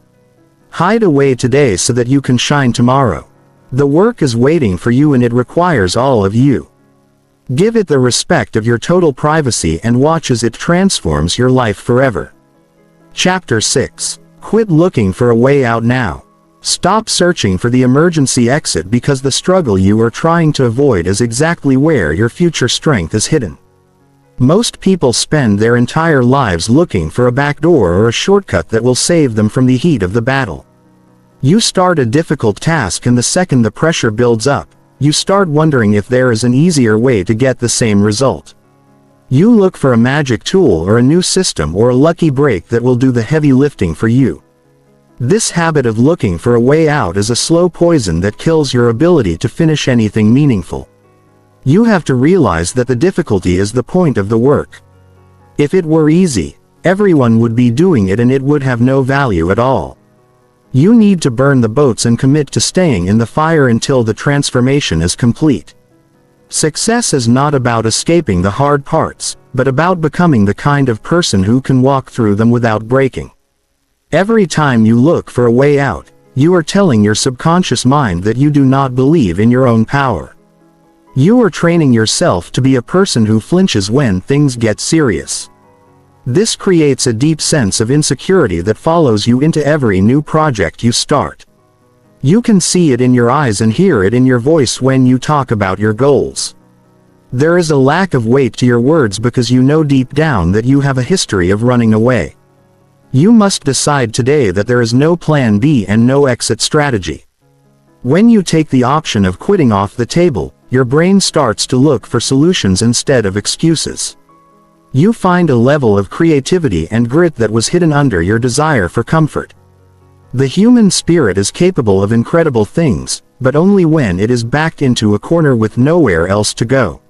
Hide away today so that you can shine tomorrow. The work is waiting for you and it requires all of you. Give it the respect of your total privacy and watch as it transforms your life forever. Chapter 6. Quit looking for a way out now. Stop searching for the emergency exit because the struggle you are trying to avoid is exactly where your future strength is hidden. Most people spend their entire lives looking for a backdoor or a shortcut that will save them from the heat of the battle. You start a difficult task and the second the pressure builds up, you start wondering if there is an easier way to get the same result. You look for a magic tool or a new system or a lucky break that will do the heavy lifting for you. This habit of looking for a way out is a slow poison that kills your ability to finish anything meaningful. You have to realize that the difficulty is the point of the work. If it were easy, everyone would be doing it and it would have no value at all. You need to burn the boats and commit to staying in the fire until the transformation is complete. Success is not about escaping the hard parts, but about becoming the kind of person who can walk through them without breaking. Every time you look for a way out, you are telling your subconscious mind that you do not believe in your own power. You are training yourself to be a person who flinches when things get serious. This creates a deep sense of insecurity that follows you into every new project you start. You can see it in your eyes and hear it in your voice when you talk about your goals. There is a lack of weight to your words because you know deep down that you have a history of running away. You must decide today that there is no plan B and no exit strategy. When you take the option of quitting off the table, your brain starts to look for solutions instead of excuses. You find a level of creativity and grit that was hidden under your desire for comfort. The human spirit is capable of incredible things, but only when it is backed into a corner with nowhere else to go.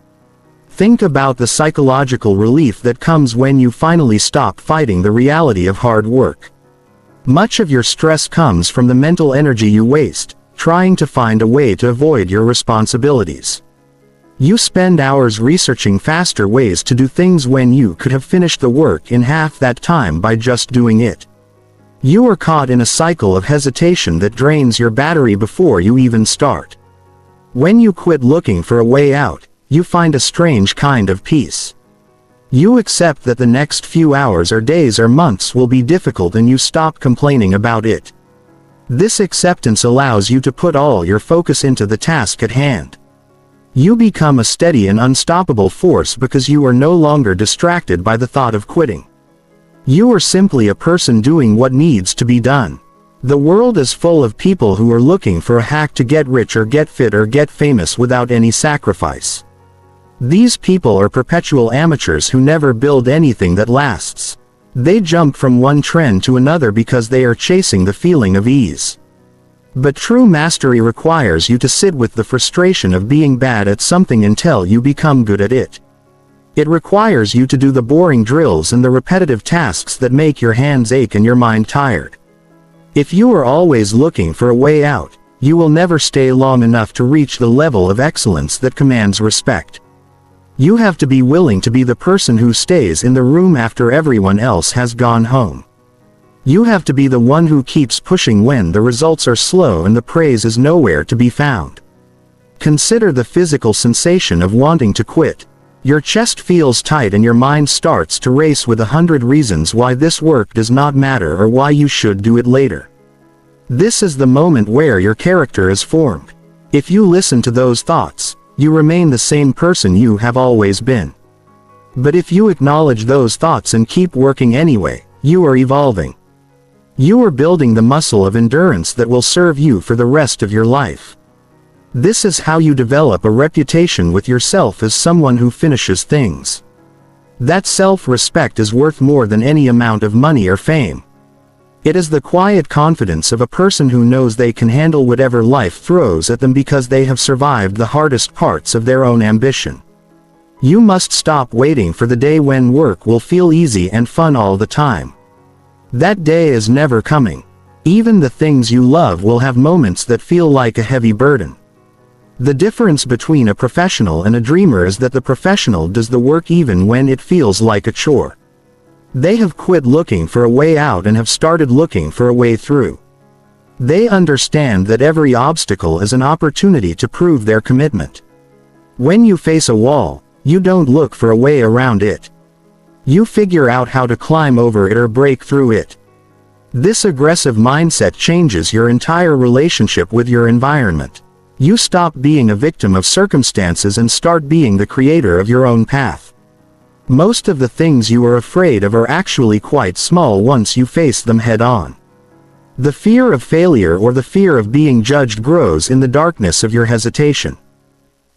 Think about the psychological relief that comes when you finally stop fighting the reality of hard work. Much of your stress comes from the mental energy you waste, trying to find a way to avoid your responsibilities. You spend hours researching faster ways to do things when you could have finished the work in half that time by just doing it. You are caught in a cycle of hesitation that drains your battery before you even start. When you quit looking for a way out, you find a strange kind of peace. You accept that the next few hours or days or months will be difficult and you stop complaining about it. This acceptance allows you to put all your focus into the task at hand. You become a steady and unstoppable force because you are no longer distracted by the thought of quitting. You are simply a person doing what needs to be done. The world is full of people who are looking for a hack to get rich or get fit or get famous without any sacrifice. These people are perpetual amateurs who never build anything that lasts. They jump from one trend to another because they are chasing the feeling of ease. But true mastery requires you to sit with the frustration of being bad at something until you become good at it. It requires you to do the boring drills and the repetitive tasks that make your hands ache and your mind tired. If you are always looking for a way out, you will never stay long enough to reach the level of excellence that commands respect. You have to be willing to be the person who stays in the room after everyone else has gone home. You have to be the one who keeps pushing when the results are slow and the praise is nowhere to be found. Consider the physical sensation of wanting to quit. Your chest feels tight and your mind starts to race with 100 reasons why this work does not matter or why you should do it later. This is the moment where your character is formed. If you listen to those thoughts, you remain the same person you have always been. But if you acknowledge those thoughts and keep working anyway, you are evolving. You are building the muscle of endurance that will serve you for the rest of your life. This is how you develop a reputation with yourself as someone who finishes things. That self-respect is worth more than any amount of money or fame. It is the quiet confidence of a person who knows they can handle whatever life throws at them because they have survived the hardest parts of their own ambition. You must stop waiting for the day when work will feel easy and fun all the time. That day is never coming. Even the things you love will have moments that feel like a heavy burden. The difference between a professional and a dreamer is that the professional does the work even when it feels like a chore. They have quit looking for a way out and have started looking for a way through. They understand that every obstacle is an opportunity to prove their commitment. When you face a wall, you don't look for a way around it. You figure out how to climb over it or break through it. This aggressive mindset changes your entire relationship with your environment. You stop being a victim of circumstances and start being the creator of your own path. Most of the things you are afraid of are actually quite small once you face them head on. The fear of failure or the fear of being judged grows in the darkness of your hesitation.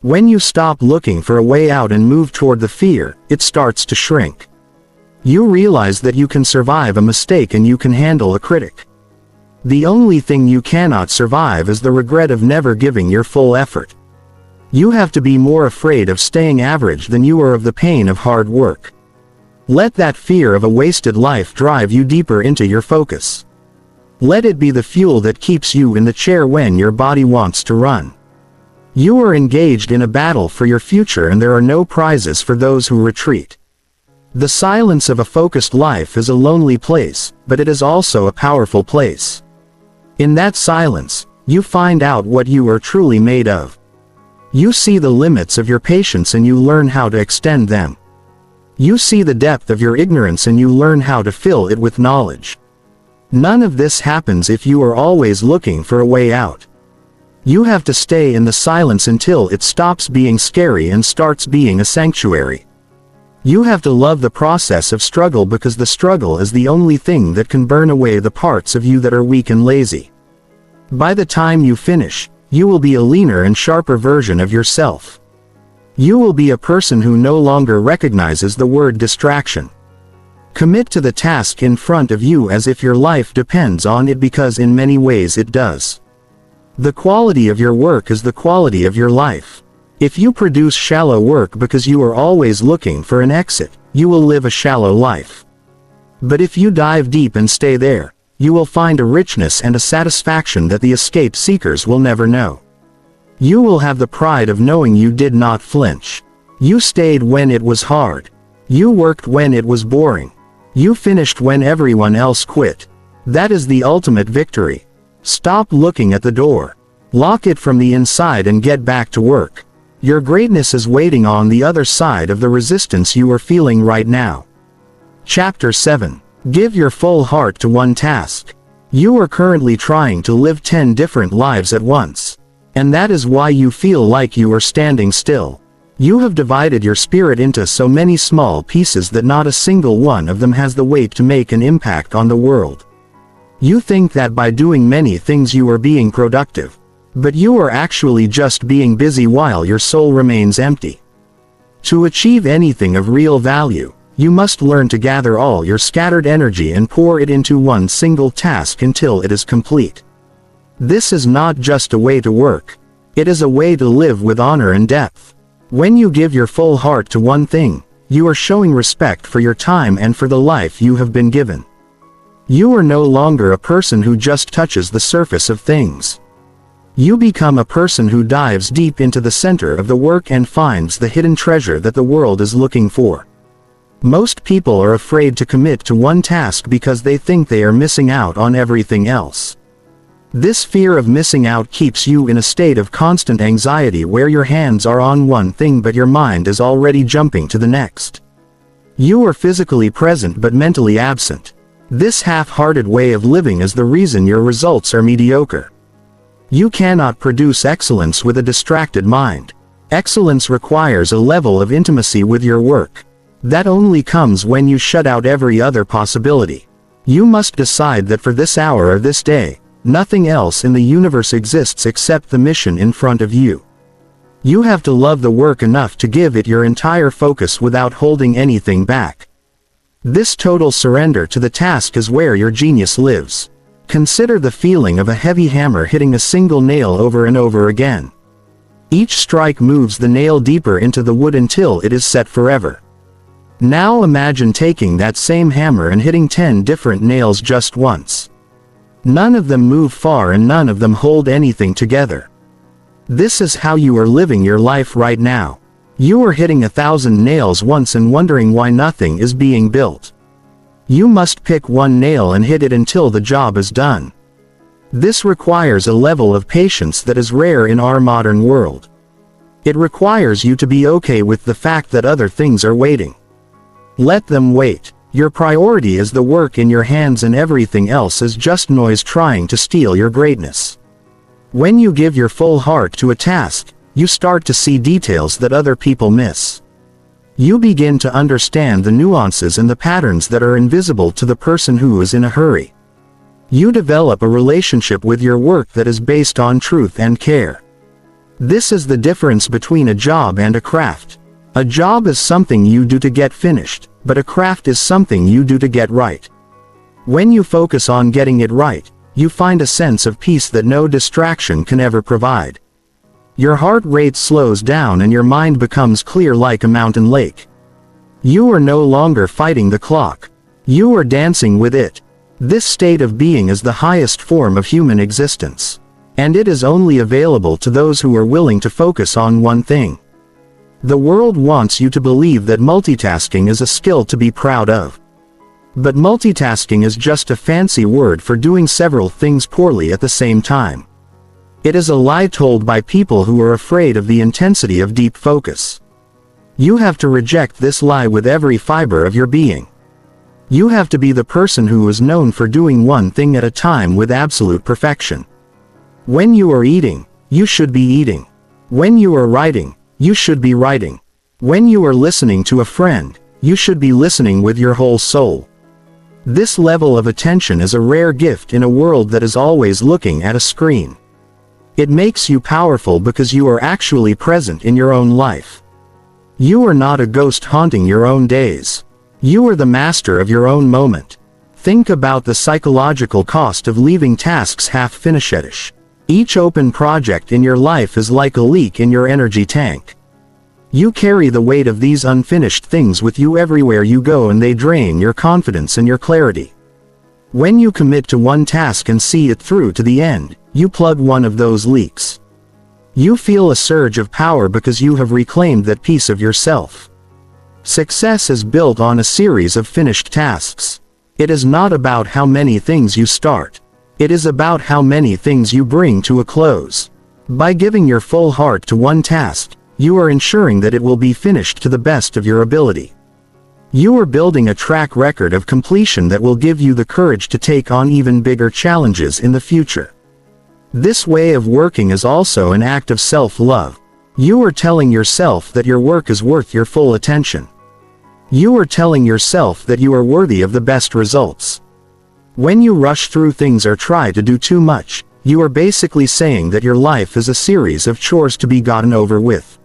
When you stop looking for a way out and move toward the fear, it starts to shrink. You realize that you can survive a mistake and you can handle a critic. The only thing you cannot survive is the regret of never giving your full effort. You have to be more afraid of staying average than you are of the pain of hard work. Let that fear of a wasted life drive you deeper into your focus. Let it be the fuel that keeps you in the chair when your body wants to run. You are engaged in a battle for your future and there are no prizes for those who retreat. The silence of a focused life is a lonely place, but it is also a powerful place. In that silence, you find out what you are truly made of. You see the limits of your patience and you learn how to extend them. You see the depth of your ignorance and you learn how to fill it with knowledge. None of this happens if you are always looking for a way out. You have to stay in the silence until it stops being scary and starts being a sanctuary. You have to love the process of struggle because the struggle is the only thing that can burn away the parts of you that are weak and lazy. By the time you finish, you will be a leaner and sharper version of yourself. You will be a person who no longer recognizes the word distraction. Commit to the task in front of you as if your life depends on it because in many ways it does. The quality of your work is the quality of your life. If you produce shallow work because you are always looking for an exit, you will live a shallow life. But if you dive deep and stay there, you will find a richness and a satisfaction that the escape seekers will never know. You will have the pride of knowing you did not flinch. You stayed when it was hard. You worked when it was boring. You finished when everyone else quit. That is the ultimate victory. Stop looking at the door. Lock it from the inside and get back to work. Your greatness is waiting on the other side of the resistance you are feeling right now. Chapter 7. Give your full heart to one task. You are currently trying to live 10 different lives at once. And that is why you feel like you are standing still. You have divided your spirit into so many small pieces that not a single one of them has the weight to make an impact on the world. You think that by doing many things you are being productive. But you are actually just being busy while your soul remains empty. To achieve anything of real value, you must learn to gather all your scattered energy and pour it into one single task until it is complete. This is not just a way to work. It is a way to live with honor and depth. When you give your full heart to one thing, you are showing respect for your time and for the life you have been given. You are no longer a person who just touches the surface of things. You become a person who dives deep into the center of the work and finds the hidden treasure that the world is looking for. Most people are afraid to commit to one task because they think they are missing out on everything else. This fear of missing out keeps you in a state of constant anxiety where your hands are on one thing but your mind is already jumping to the next. You are physically present but mentally absent. This half-hearted way of living is the reason your results are mediocre. You cannot produce excellence with a distracted mind. Excellence requires a level of intimacy with your work. That only comes when you shut out every other possibility. You must decide that for this hour or this day, nothing else in the universe exists except the mission in front of you. You have to love the work enough to give it your entire focus without holding anything back. This total surrender to the task is where your genius lives. Consider the feeling of a heavy hammer hitting a single nail over and over again. Each strike moves the nail deeper into the wood until it is set forever. Now imagine taking that same hammer and hitting 10 different nails just once. None of them move far and none of them hold anything together. This is how you are living your life right now. You are hitting 1,000 nails once and wondering why nothing is being built. You must pick one nail and hit it until the job is done. This requires a level of patience that is rare in our modern world. It requires you to be okay with the fact that other things are waiting. Let them wait. Your priority is the work in your hands and everything else is just noise trying to steal your greatness. When you give your full heart to a task, you start to see details that other people miss. You begin to understand the nuances and the patterns that are invisible to the person who is in a hurry. You develop a relationship with your work that is based on truth and care. This is the difference between a job and a craft. A job is something you do to get finished, but a craft is something you do to get right. When you focus on getting it right, you find a sense of peace that no distraction can ever provide. Your heart rate slows down and your mind becomes clear like a mountain lake. You are no longer fighting the clock. You are dancing with it. This state of being is the highest form of human existence. And it is only available to those who are willing to focus on one thing. The world wants you to believe that multitasking is a skill to be proud of. But multitasking is just a fancy word for doing several things poorly at the same time. It is a lie told by people who are afraid of the intensity of deep focus. You have to reject this lie with every fiber of your being. You have to be the person who is known for doing one thing at a time with absolute perfection. When you are eating, you should be eating. When you are writing, you should be writing. When you are listening to a friend, you should be listening with your whole soul. This level of attention is a rare gift in a world that is always looking at a screen. It makes you powerful because you are actually present in your own life. You are not a ghost haunting your own days. You are the master of your own moment. Think about the psychological cost of leaving tasks half-finished. Each open project in your life is like a leak in your energy tank. You carry the weight of these unfinished things with you everywhere you go and they drain your confidence and your clarity. When you commit to one task and see it through to the end, you plug one of those leaks. You feel a surge of power because you have reclaimed that piece of yourself. Success is built on a series of finished tasks. It is not about how many things you start. It is about how many things you bring to a close. By giving your full heart to one task, you are ensuring that it will be finished to the best of your ability. You are building a track record of completion that will give you the courage to take on even bigger challenges in the future. This way of working is also an act of self-love. You are telling yourself that your work is worth your full attention. You are telling yourself that you are worthy of the best results. When you rush through things or try to do too much, you are basically saying that your life is a series of chores to be gotten over with.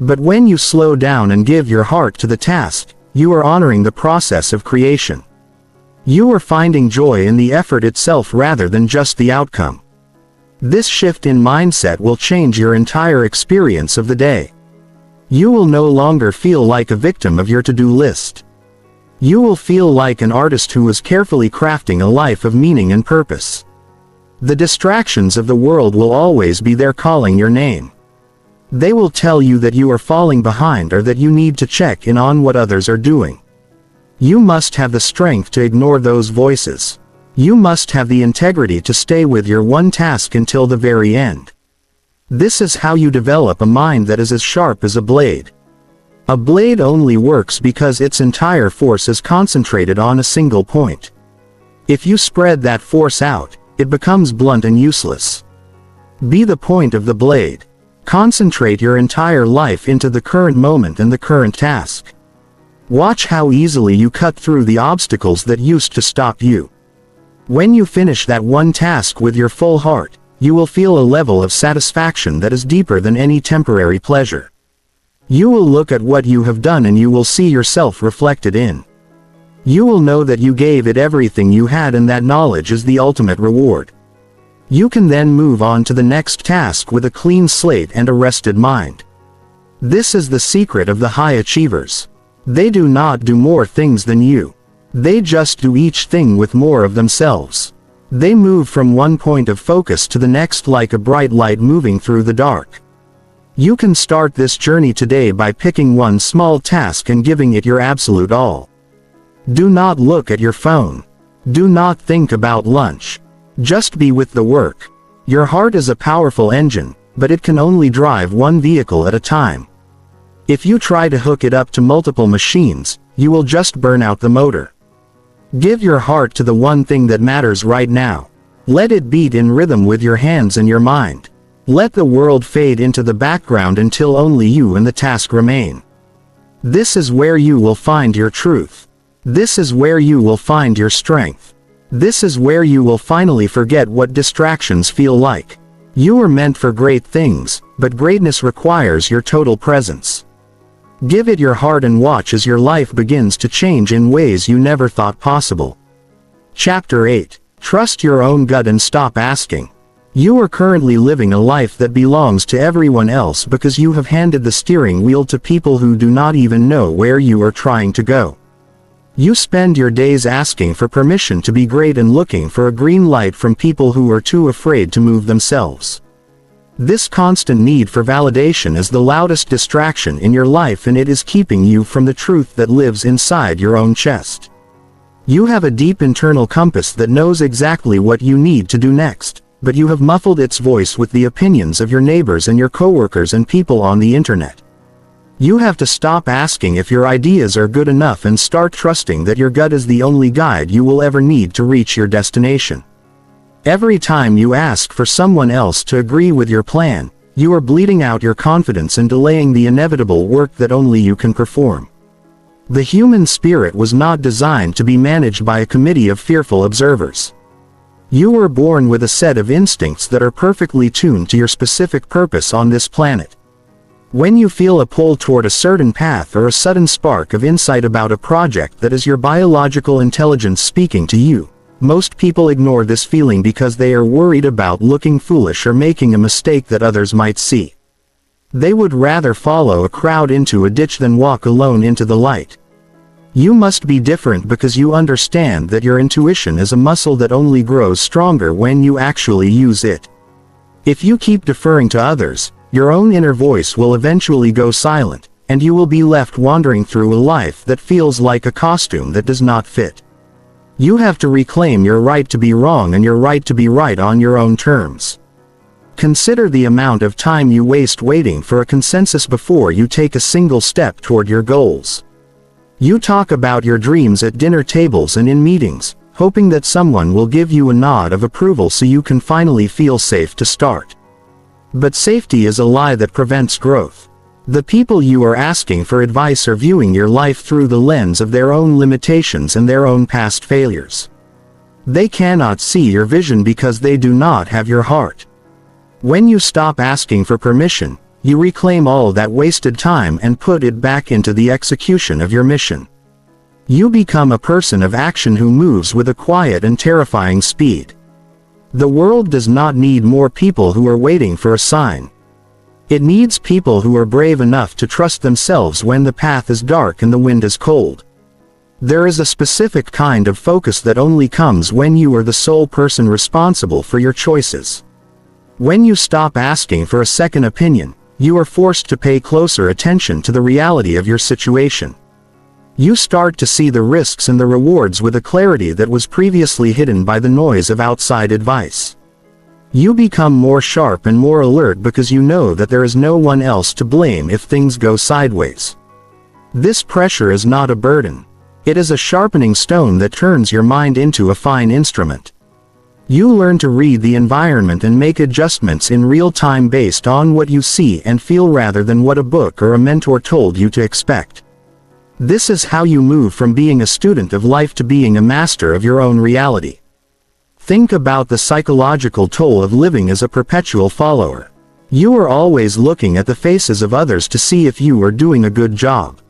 But when you slow down and give your heart to the task, you are honoring the process of creation. You are finding joy in the effort itself rather than just the outcome. This shift in mindset will change your entire experience of the day. You will no longer feel like a victim of your to-do list. You will feel like an artist who is carefully crafting a life of meaning and purpose. The distractions of the world will always be there calling your name. They will tell you that you are falling behind or that you need to check in on what others are doing. You must have the strength to ignore those voices. You must have the integrity to stay with your one task until the very end. This is how you develop a mind that is as sharp as a blade. A blade only works because its entire force is concentrated on a single point. If you spread that force out, it becomes blunt and useless. Be the point of the blade. Concentrate your entire life into the current moment and the current task. Watch how easily you cut through the obstacles that used to stop you. When you finish that one task with your full heart, you will feel a level of satisfaction that is deeper than any temporary pleasure. You will look at what you have done and you will see yourself reflected in. You will know that you gave it everything you had, and that knowledge is the ultimate reward. You can then move on to the next task with a clean slate and a rested mind. This is the secret of the high achievers. They do not do more things than you. They just do each thing with more of themselves. They move from one point of focus to the next like a bright light moving through the dark. You can start this journey today by picking one small task and giving it your absolute all. Do not look at your phone. Do not think about lunch. Just be with the work. Your heart is a powerful engine, but it can only drive one vehicle at a time. If you try to hook it up to multiple machines, you will just burn out the motor. Give your heart to the one thing that matters right now. Let it beat in rhythm with your hands and your mind. Let the world fade into the background until only you and the task remain. This is where you will find your truth. This is where you will find your strength. This is where you will finally forget what distractions feel like. You are meant for great things, but greatness requires your total presence. Give it your heart and watch as your life begins to change in ways you never thought possible. Chapter 8. Trust your own gut and stop asking. You are currently living a life that belongs to everyone else because you have handed the steering wheel to people who do not even know where you are trying to go. You spend your days asking for permission to be great and looking for a green light from people who are too afraid to move themselves. This constant need for validation is the loudest distraction in your life, and it is keeping you from the truth that lives inside your own chest. You have a deep internal compass that knows exactly what you need to do next, but you have muffled its voice with the opinions of your neighbors and your coworkers and people on the internet. You have to stop asking if your ideas are good enough and start trusting that your gut is the only guide you will ever need to reach your destination. Every time you ask for someone else to agree with your plan, you are bleeding out your confidence and delaying the inevitable work that only you can perform. The human spirit was not designed to be managed by a committee of fearful observers. You were born with a set of instincts that are perfectly tuned to your specific purpose on this planet. When you feel a pull toward a certain path or a sudden spark of insight about a project that is your biological intelligence speaking to you, most people ignore this feeling because they are worried about looking foolish or making a mistake that others might see. They would rather follow a crowd into a ditch than walk alone into the light. You must be different because you understand that your intuition is a muscle that only grows stronger when you actually use it. If you keep deferring to others, your own inner voice will eventually go silent, and you will be left wandering through a life that feels like a costume that does not fit. You have to reclaim your right to be wrong and your right to be right on your own terms. Consider the amount of time you waste waiting for a consensus before you take a single step toward your goals. You talk about your dreams at dinner tables and in meetings, hoping that someone will give you a nod of approval so you can finally feel safe to start. But safety is a lie that prevents growth. The people you are asking for advice are viewing your life through the lens of their own limitations and their own past failures. They cannot see your vision because they do not have your heart. When you stop asking for permission, you reclaim all that wasted time and put it back into the execution of your mission. You become a person of action who moves with a quiet and terrifying speed. The world does not need more people who are waiting for a sign. It needs people who are brave enough to trust themselves when the path is dark and the wind is cold. There is a specific kind of focus that only comes when you are the sole person responsible for your choices. When you stop asking for a second opinion, you are forced to pay closer attention to the reality of your situation. You start to see the risks and the rewards with a clarity that was previously hidden by the noise of outside advice. You become more sharp and more alert because you know that there is no one else to blame if things go sideways. This pressure is not a burden. It is a sharpening stone that turns your mind into a fine instrument. You learn to read the environment and make adjustments in real time based on what you see and feel rather than what a book or a mentor told you to expect. This is how you move from being a student of life to being a master of your own reality. Think about the psychological toll of living as a perpetual follower. You are always looking at the faces of others to see if you are doing a good job.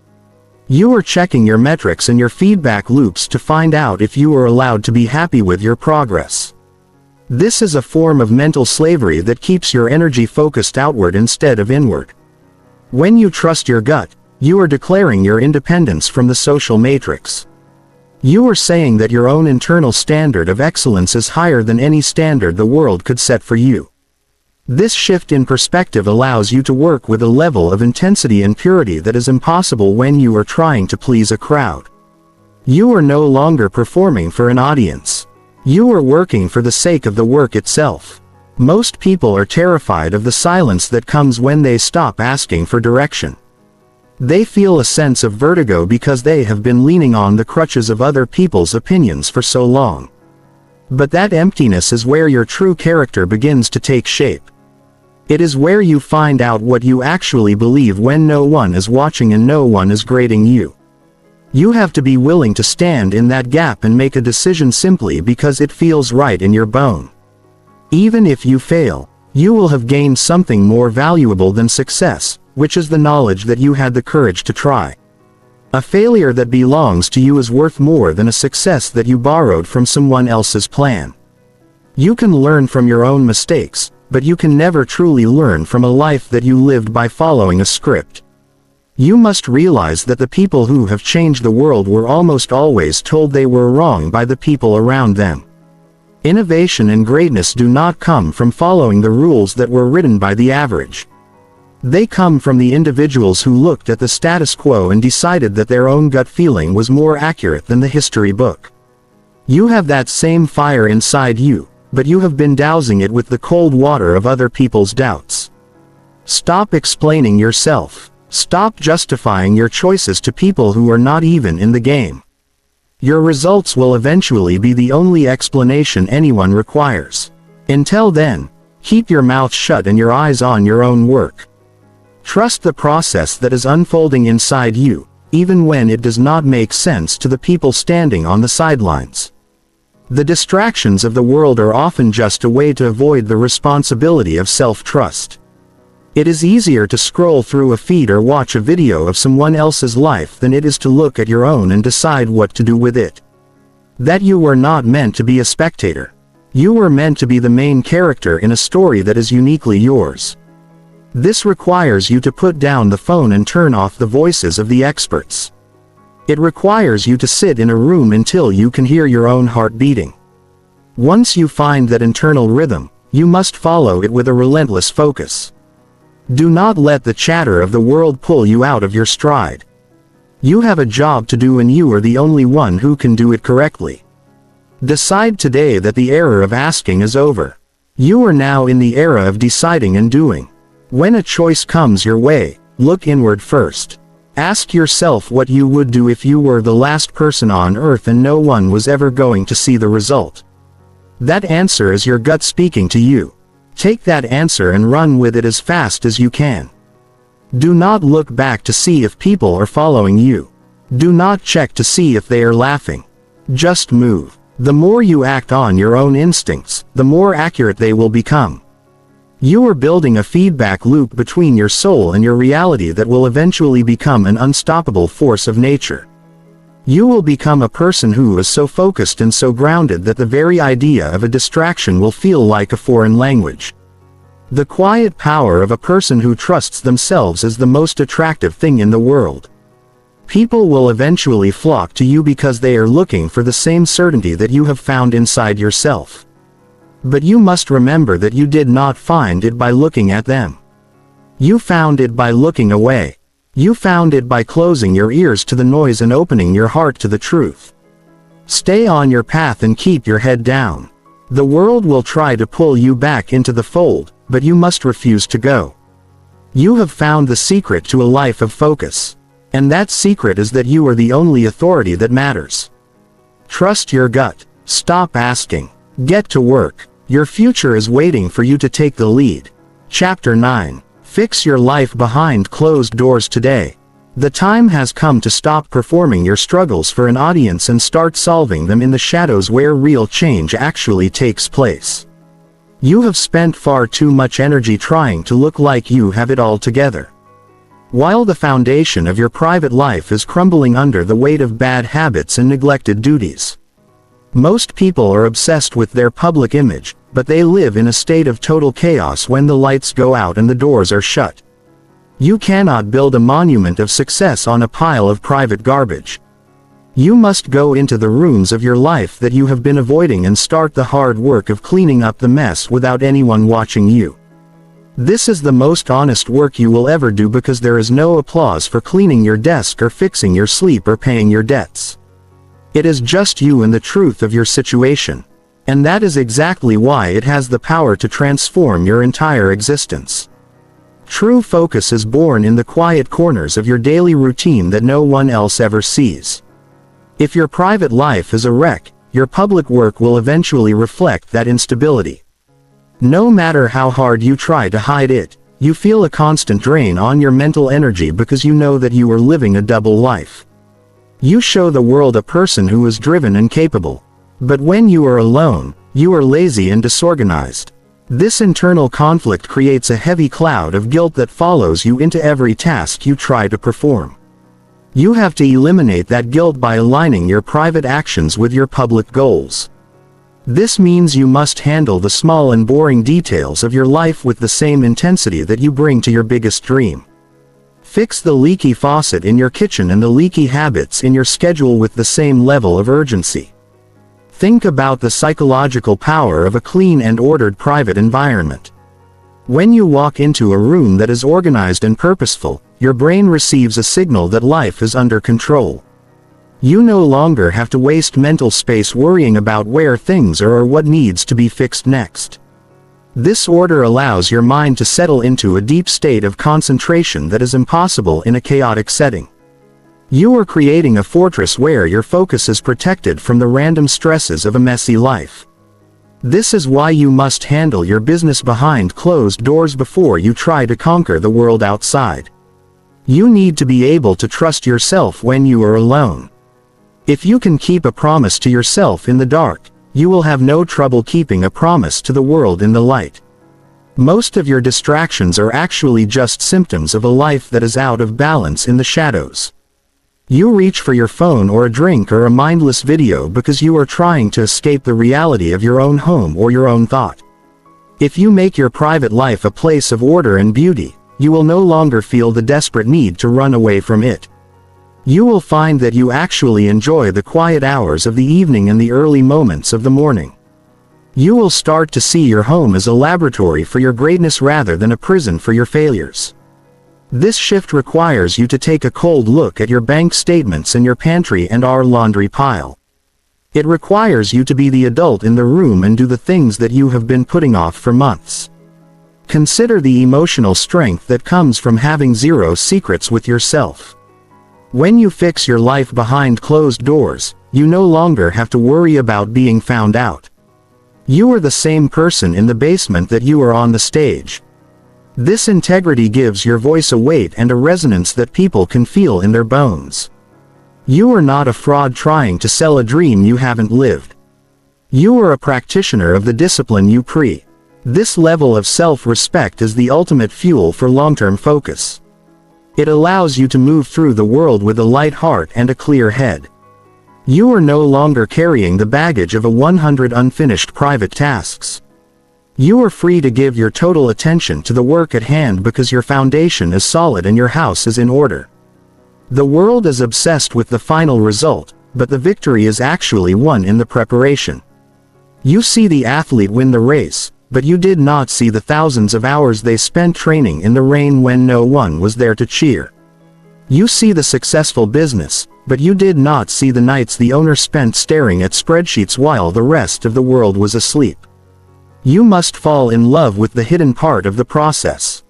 You are checking your metrics and your feedback loops to find out if you are allowed to be happy with your progress. This is a form of mental slavery that keeps your energy focused outward instead of inward. When you trust your gut, you are declaring your independence from the social matrix. You are saying that your own internal standard of excellence is higher than any standard the world could set for you. This shift in perspective allows you to work with a level of intensity and purity that is impossible when you are trying to please a crowd. You are no longer performing for an audience. You are working for the sake of the work itself. Most people are terrified of the silence that comes when they stop asking for direction. They feel a sense of vertigo because they have been leaning on the crutches of other people's opinions for so long. But that emptiness is where your true character begins to take shape. It is where you find out what you actually believe when no one is watching and no one is grading you. You have to be willing to stand in that gap and make a decision simply because it feels right in your bone. Even if you fail, you will have gained something more valuable than success, which is the knowledge that you had the courage to try. A failure that belongs to you is worth more than a success that you borrowed from someone else's plan. You can learn from your own mistakes, but you can never truly learn from a life that you lived by following a script. You must realize that the people who have changed the world were almost always told they were wrong by the people around them. Innovation and greatness do not come from following the rules that were written by the average. They come from the individuals who looked at the status quo and decided that their own gut feeling was more accurate than the history book. You have that same fire inside you, but you have been dousing it with the cold water of other people's doubts. Stop explaining yourself. Stop justifying your choices to people who are not even in the game. Your results will eventually be the only explanation anyone requires. Until then, keep your mouth shut and your eyes on your own work. Trust the process that is unfolding inside you, even when it does not make sense to the people standing on the sidelines. The distractions of the world are often just a way to avoid the responsibility of self-trust. It is easier to scroll through a feed or watch a video of someone else's life than it is to look at your own and decide what to do with it. That you were not meant to be a spectator. You were meant to be the main character in a story that is uniquely yours. This requires you to put down the phone and turn off the voices of the experts. It requires you to sit in a room until you can hear your own heart beating. Once you find that internal rhythm, you must follow it with a relentless focus. Do not let the chatter of the world pull you out of your stride. You have a job to do and you are the only one who can do it correctly. Decide today that the era of asking is over. You are now in the era of deciding and doing. When a choice comes your way, look inward first. Ask yourself what you would do if you were the last person on earth and no one was ever going to see the result. That answer is your gut speaking to you. Take that answer and run with it as fast as you can. Do not look back to see if people are following you. Do not check to see if they are laughing. Just move. The more you act on your own instincts, the more accurate they will become. You are building a feedback loop between your soul and your reality that will eventually become an unstoppable force of nature. You will become a person who is so focused and so grounded that the very idea of a distraction will feel like a foreign language. The quiet power of a person who trusts themselves is the most attractive thing in the world. People will eventually flock to you because they are looking for the same certainty that you have found inside yourself. But you must remember that you did not find it by looking at them. You found it by looking away. You found it by closing your ears to the noise and opening your heart to the truth. Stay on your path and keep your head down. The world will try to pull you back into the fold, but you must refuse to go. You have found the secret to a life of focus. And that secret is that you are the only authority that matters. Trust your gut. Stop asking. Get to work. Your future is waiting for you to take the lead. Chapter 9. Fix your life behind closed doors today. The time has come to stop performing your struggles for an audience and start solving them in the shadows where real change actually takes place. You have spent far too much energy trying to look like you have it all together. While the foundation of your private life is crumbling under the weight of bad habits and neglected duties. Most people are obsessed with their public image, but they live in a state of total chaos when the lights go out and the doors are shut. You cannot build a monument of success on a pile of private garbage. You must go into the rooms of your life that you have been avoiding and start the hard work of cleaning up the mess without anyone watching you. This is the most honest work you will ever do because there is no applause for cleaning your desk or fixing your sleep or paying your debts. It is just you and the truth of your situation. And that is exactly why it has the power to transform your entire existence. True focus is born in the quiet corners of your daily routine that no one else ever sees. If your private life is a wreck, your public work will eventually reflect that instability. No matter how hard you try to hide it, you feel a constant drain on your mental energy because you know that you are living a double life. You show the world a person who is driven and capable. But when you are alone, you are lazy and disorganized. This internal conflict creates a heavy cloud of guilt that follows you into every task you try to perform. You have to eliminate that guilt by aligning your private actions with your public goals. This means you must handle the small and boring details of your life with the same intensity that you bring to your biggest dream. Fix the leaky faucet in your kitchen and the leaky habits in your schedule with the same level of urgency. Think about the psychological power of a clean and ordered private environment. When you walk into a room that is organized and purposeful, your brain receives a signal that life is under control. You no longer have to waste mental space worrying about where things are or what needs to be fixed next. This order allows your mind to settle into a deep state of concentration that is impossible in a chaotic setting. You are creating a fortress where your focus is protected from the random stresses of a messy life. This is why you must handle your business behind closed doors before you try to conquer the world outside. You need to be able to trust yourself when you are alone. If you can keep a promise to yourself in the dark, you will have no trouble keeping a promise to the world in the light. Most of your distractions are actually just symptoms of a life that is out of balance in the shadows. You reach for your phone or a drink or a mindless video because you are trying to escape the reality of your own home or your own thought. If you make your private life a place of order and beauty, you will no longer feel the desperate need to run away from it. You will find that you actually enjoy the quiet hours of the evening and the early moments of the morning. You will start to see your home as a laboratory for your greatness rather than a prison for your failures. This shift requires you to take a cold look at your bank statements and your pantry and our laundry pile. It requires you to be the adult in the room and do the things that you have been putting off for months. Consider the emotional strength that comes from having zero secrets with yourself. When you fix your life behind closed doors, you no longer have to worry about being found out. You are the same person in the basement that you are on the stage. This integrity gives your voice a weight and a resonance that people can feel in their bones. You are not a fraud trying to sell a dream you haven't lived. You are a practitioner of the discipline you preach. This level of self-respect is the ultimate fuel for long-term focus. It allows you to move through the world with a light heart and a clear head. You are no longer carrying the baggage of 100 unfinished private tasks. You are free to give your total attention to the work at hand because your foundation is solid and your house is in order. The world is obsessed with the final result, but the victory is actually won in the preparation. You see the athlete win the race, but you did not see the thousands of hours they spent training in the rain when no one was there to cheer. You see the successful business, but you did not see the nights the owner spent staring at spreadsheets while the rest of the world was asleep. You must fall in love with the hidden part of the process.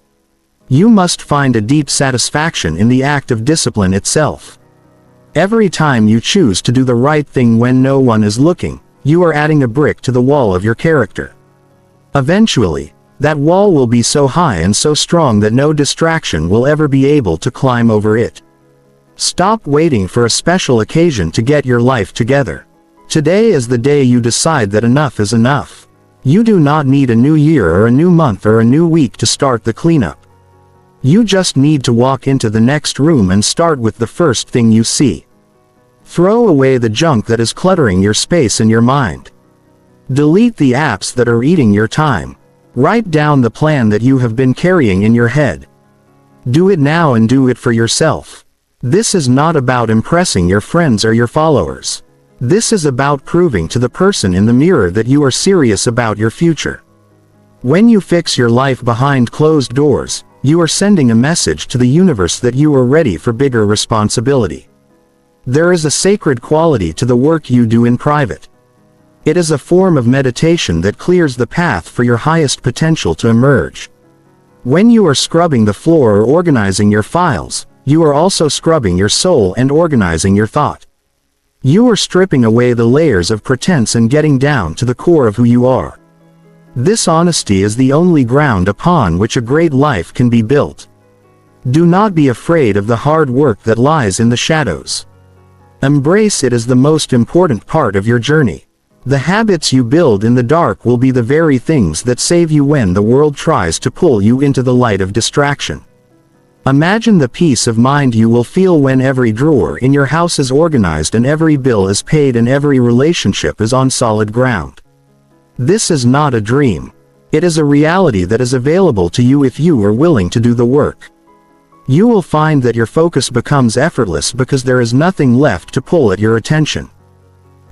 You must find a deep satisfaction in the act of discipline itself. Every time you choose to do the right thing when no one is looking, you are adding a brick to the wall of your character. Eventually, that wall will be so high and so strong that no distraction will ever be able to climb over it. Stop waiting for a special occasion to get your life together. Today is the day you decide that enough is enough. You do not need a new year or a new month or a new week to start the cleanup. You just need to walk into the next room and start with the first thing you see. Throw away the junk that is cluttering your space and your mind. Delete the apps that are eating your time. Write down the plan that you have been carrying in your head. Do it now and do it for yourself. This is not about impressing your friends or your followers. This is about proving to the person in the mirror that you are serious about your future. When you fix your life behind closed doors, you are sending a message to the universe that you are ready for bigger responsibility. There is a sacred quality to the work you do in private. It is a form of meditation that clears the path for your highest potential to emerge. When you are scrubbing the floor or organizing your files, you are also scrubbing your soul and organizing your thought. You are stripping away the layers of pretense and getting down to the core of who you are. This honesty is the only ground upon which a great life can be built. Do not be afraid of the hard work that lies in the shadows. Embrace it as the most important part of your journey. The habits you build in the dark will be the very things that save you when the world tries to pull you into the light of distraction. Imagine the peace of mind you will feel when every drawer in your house is organized and every bill is paid and every relationship is on solid ground. This is not a dream. It is a reality that is available to you if you are willing to do the work. You will find that your focus becomes effortless because there is nothing left to pull at your attention.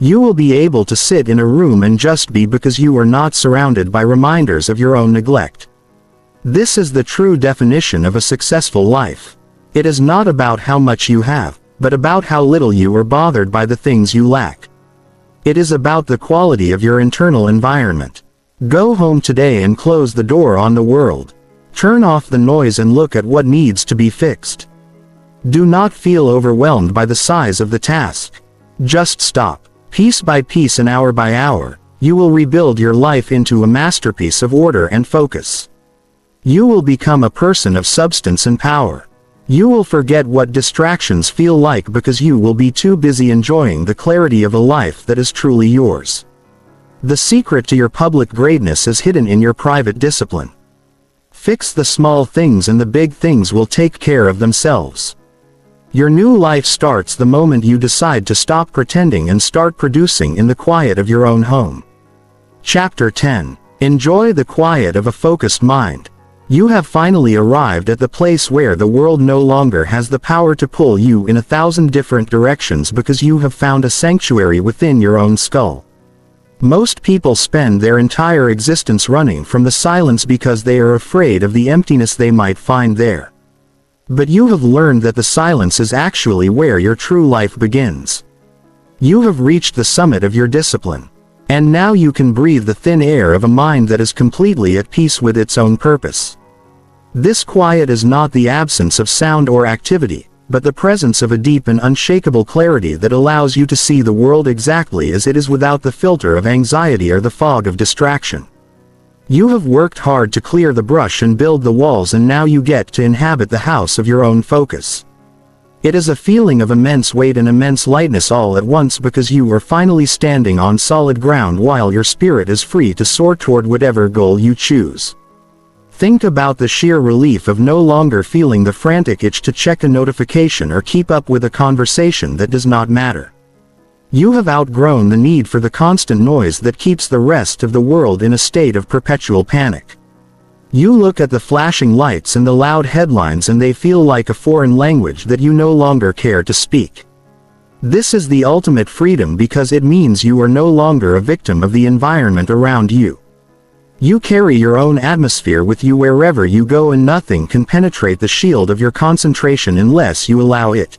You will be able to sit in a room and just be because you are not surrounded by reminders of your own neglect. This is the true definition of a successful life. It is not about how much you have, but about how little you are bothered by the things you lack. It is about the quality of your internal environment. Go home today and close the door on the world. Turn off the noise and look at what needs to be fixed. Do not feel overwhelmed by the size of the task. Just stop. Piece by piece and hour by hour, you will rebuild your life into a masterpiece of order and focus. You will become a person of substance and power. You will forget what distractions feel like because you will be too busy enjoying the clarity of a life that is truly yours. The secret to your public greatness is hidden in your private discipline. Fix the small things and the big things will take care of themselves. Your new life starts the moment you decide to stop pretending and start producing in the quiet of your own home. Chapter 10. Enjoy the quiet of a focused mind. You have finally arrived at the place where the world no longer has the power to pull you in 1,000 different directions because you have found a sanctuary within your own skull. Most people spend their entire existence running from the silence because they are afraid of the emptiness they might find there. But you have learned that the silence is actually where your true life begins. You have reached the summit of your discipline. And now you can breathe the thin air of a mind that is completely at peace with its own purpose. This quiet is not the absence of sound or activity, but the presence of a deep and unshakable clarity that allows you to see the world exactly as it is without the filter of anxiety or the fog of distraction. You have worked hard to clear the brush and build the walls, and now you get to inhabit the house of your own focus. It is a feeling of immense weight and immense lightness all at once because you are finally standing on solid ground while your spirit is free to soar toward whatever goal you choose. Think about the sheer relief of no longer feeling the frantic itch to check a notification or keep up with a conversation that does not matter. You have outgrown the need for the constant noise that keeps the rest of the world in a state of perpetual panic. You look at the flashing lights and the loud headlines and they feel like a foreign language that you no longer care to speak. This is the ultimate freedom because it means you are no longer a victim of the environment around you. You carry your own atmosphere with you wherever you go, and nothing can penetrate the shield of your concentration unless you allow it.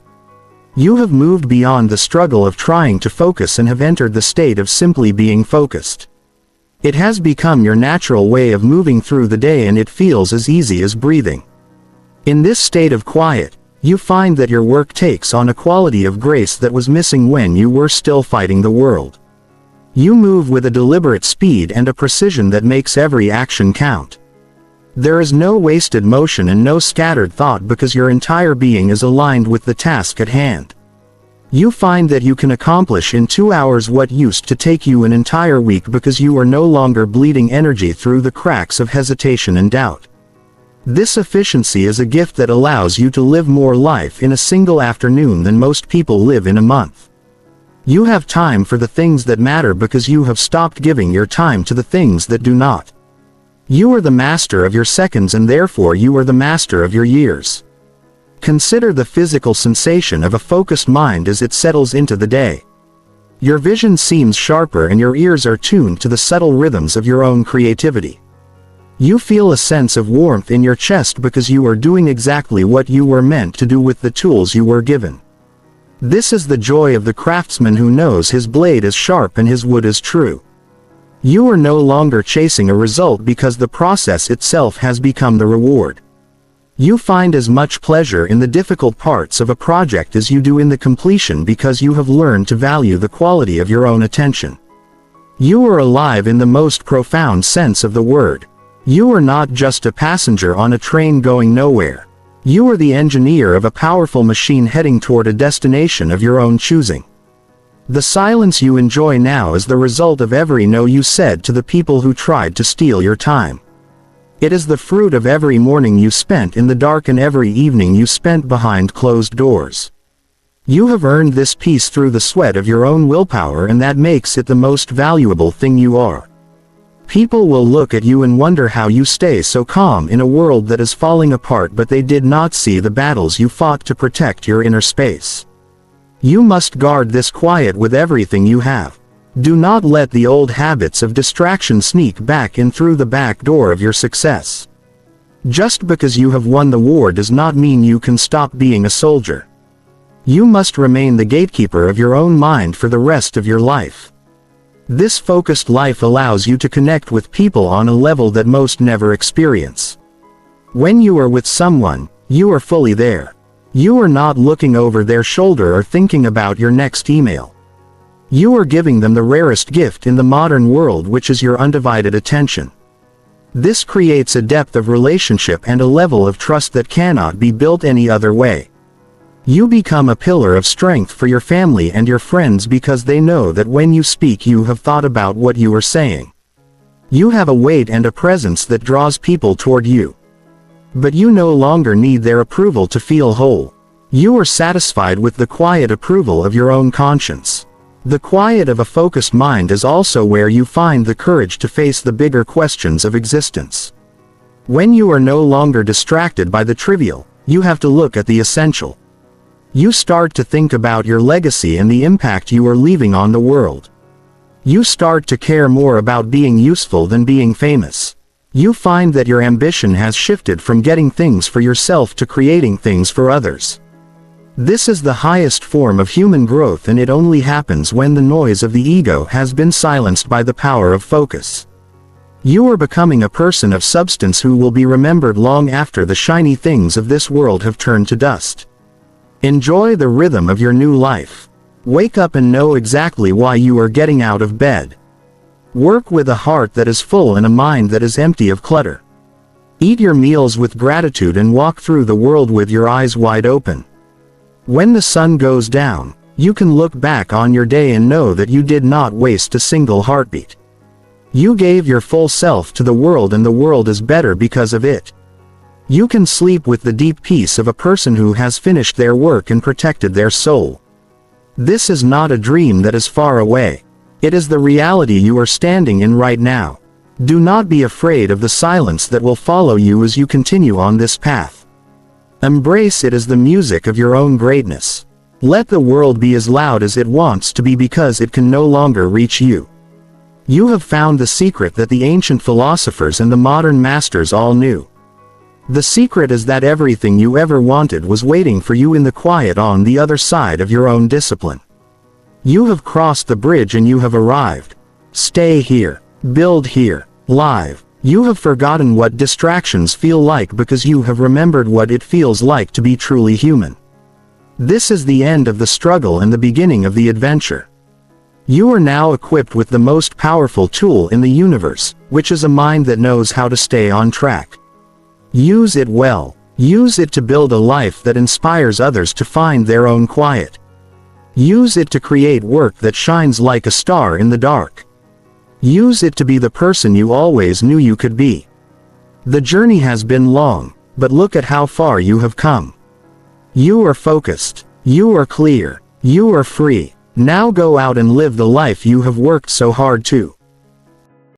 You have moved beyond the struggle of trying to focus and have entered the state of simply being focused. It has become your natural way of moving through the day, and it feels as easy as breathing. In this state of quiet, you find that your work takes on a quality of grace that was missing when you were still fighting the world. You move with a deliberate speed and a precision that makes every action count. There is no wasted motion and no scattered thought because your entire being is aligned with the task at hand. You find that you can accomplish in 2 hours what used to take you an entire week because you are no longer bleeding energy through the cracks of hesitation and doubt. This efficiency is a gift that allows you to live more life in a single afternoon than most people live in a month. You have time for the things that matter because you have stopped giving your time to the things that do not. You are the master of your seconds, and therefore you are the master of your years. Consider the physical sensation of a focused mind as it settles into the day. Your vision seems sharper and your ears are tuned to the subtle rhythms of your own creativity. You feel a sense of warmth in your chest because you are doing exactly what you were meant to do with the tools you were given. This is the joy of the craftsman who knows his blade is sharp and his wood is true. You are no longer chasing a result because the process itself has become the reward. You find as much pleasure in the difficult parts of a project as you do in the completion because you have learned to value the quality of your own attention. You are alive in the most profound sense of the word. You are not just a passenger on a train going nowhere. You are the engineer of a powerful machine heading toward a destination of your own choosing. The silence you enjoy now is the result of every no you said to the people who tried to steal your time. It is the fruit of every morning you spent in the dark and every evening you spent behind closed doors. You have earned this peace through the sweat of your own willpower, and that makes it the most valuable thing you are. People will look at you and wonder how you stay so calm in a world that is falling apart, but they did not see the battles you fought to protect your inner space. You must guard this quiet with everything you have. Do not let the old habits of distraction sneak back in through the back door of your success. Just because you have won the war does not mean you can stop being a soldier. You must remain the gatekeeper of your own mind for the rest of your life. This focused life allows you to connect with people on a level that most never experience. When you are with someone, you are fully there. You are not looking over their shoulder or thinking about your next email. You are giving them the rarest gift in the modern world, which is your undivided attention. This creates a depth of relationship and a level of trust that cannot be built any other way. You become a pillar of strength for your family and your friends because they know that when you speak you have thought about what you are saying. You have a weight and a presence that draws people toward you. But you no longer need their approval to feel whole. You are satisfied with the quiet approval of your own conscience. The quiet of a focused mind is also where you find the courage to face the bigger questions of existence. When you are no longer distracted by the trivial, you have to look at the essential. You start to think about your legacy and the impact you are leaving on the world. You start to care more about being useful than being famous. You find that your ambition has shifted from getting things for yourself to creating things for others. This is the highest form of human growth, and it only happens when the noise of the ego has been silenced by the power of focus. You are becoming a person of substance who will be remembered long after the shiny things of this world have turned to dust. Enjoy the rhythm of your new life. Wake up and know exactly why you are getting out of bed. Work with a heart that is full and a mind that is empty of clutter. Eat your meals with gratitude and walk through the world with your eyes wide open. When the sun goes down, you can look back on your day and know that you did not waste a single heartbeat. You gave your full self to the world, and the world is better because of it. You can sleep with the deep peace of a person who has finished their work and protected their soul. This is not a dream that is far away. It is the reality you are standing in right now. Do not be afraid of the silence that will follow you as you continue on this path. Embrace it as the music of your own greatness. Let the world be as loud as it wants to be, because it can no longer reach you. You have found the secret that the ancient philosophers and the modern masters all knew. The secret is that everything you ever wanted was waiting for you in the quiet on the other side of your own discipline. You have crossed the bridge and you have arrived. Stay here. Build here. Live. You have forgotten what distractions feel like because you have remembered what it feels like to be truly human. This is the end of the struggle and the beginning of the adventure. You are now equipped with the most powerful tool in the universe, which is a mind that knows how to stay on track. Use it well. Use it to build a life that inspires others to find their own quiet. Use it to create work that shines like a star in the dark. Use it to be the person you always knew you could be. The journey has been long, but look at how far you have come. You are focused. You are clear. You are free. Now go out and live the life you have worked so hard to.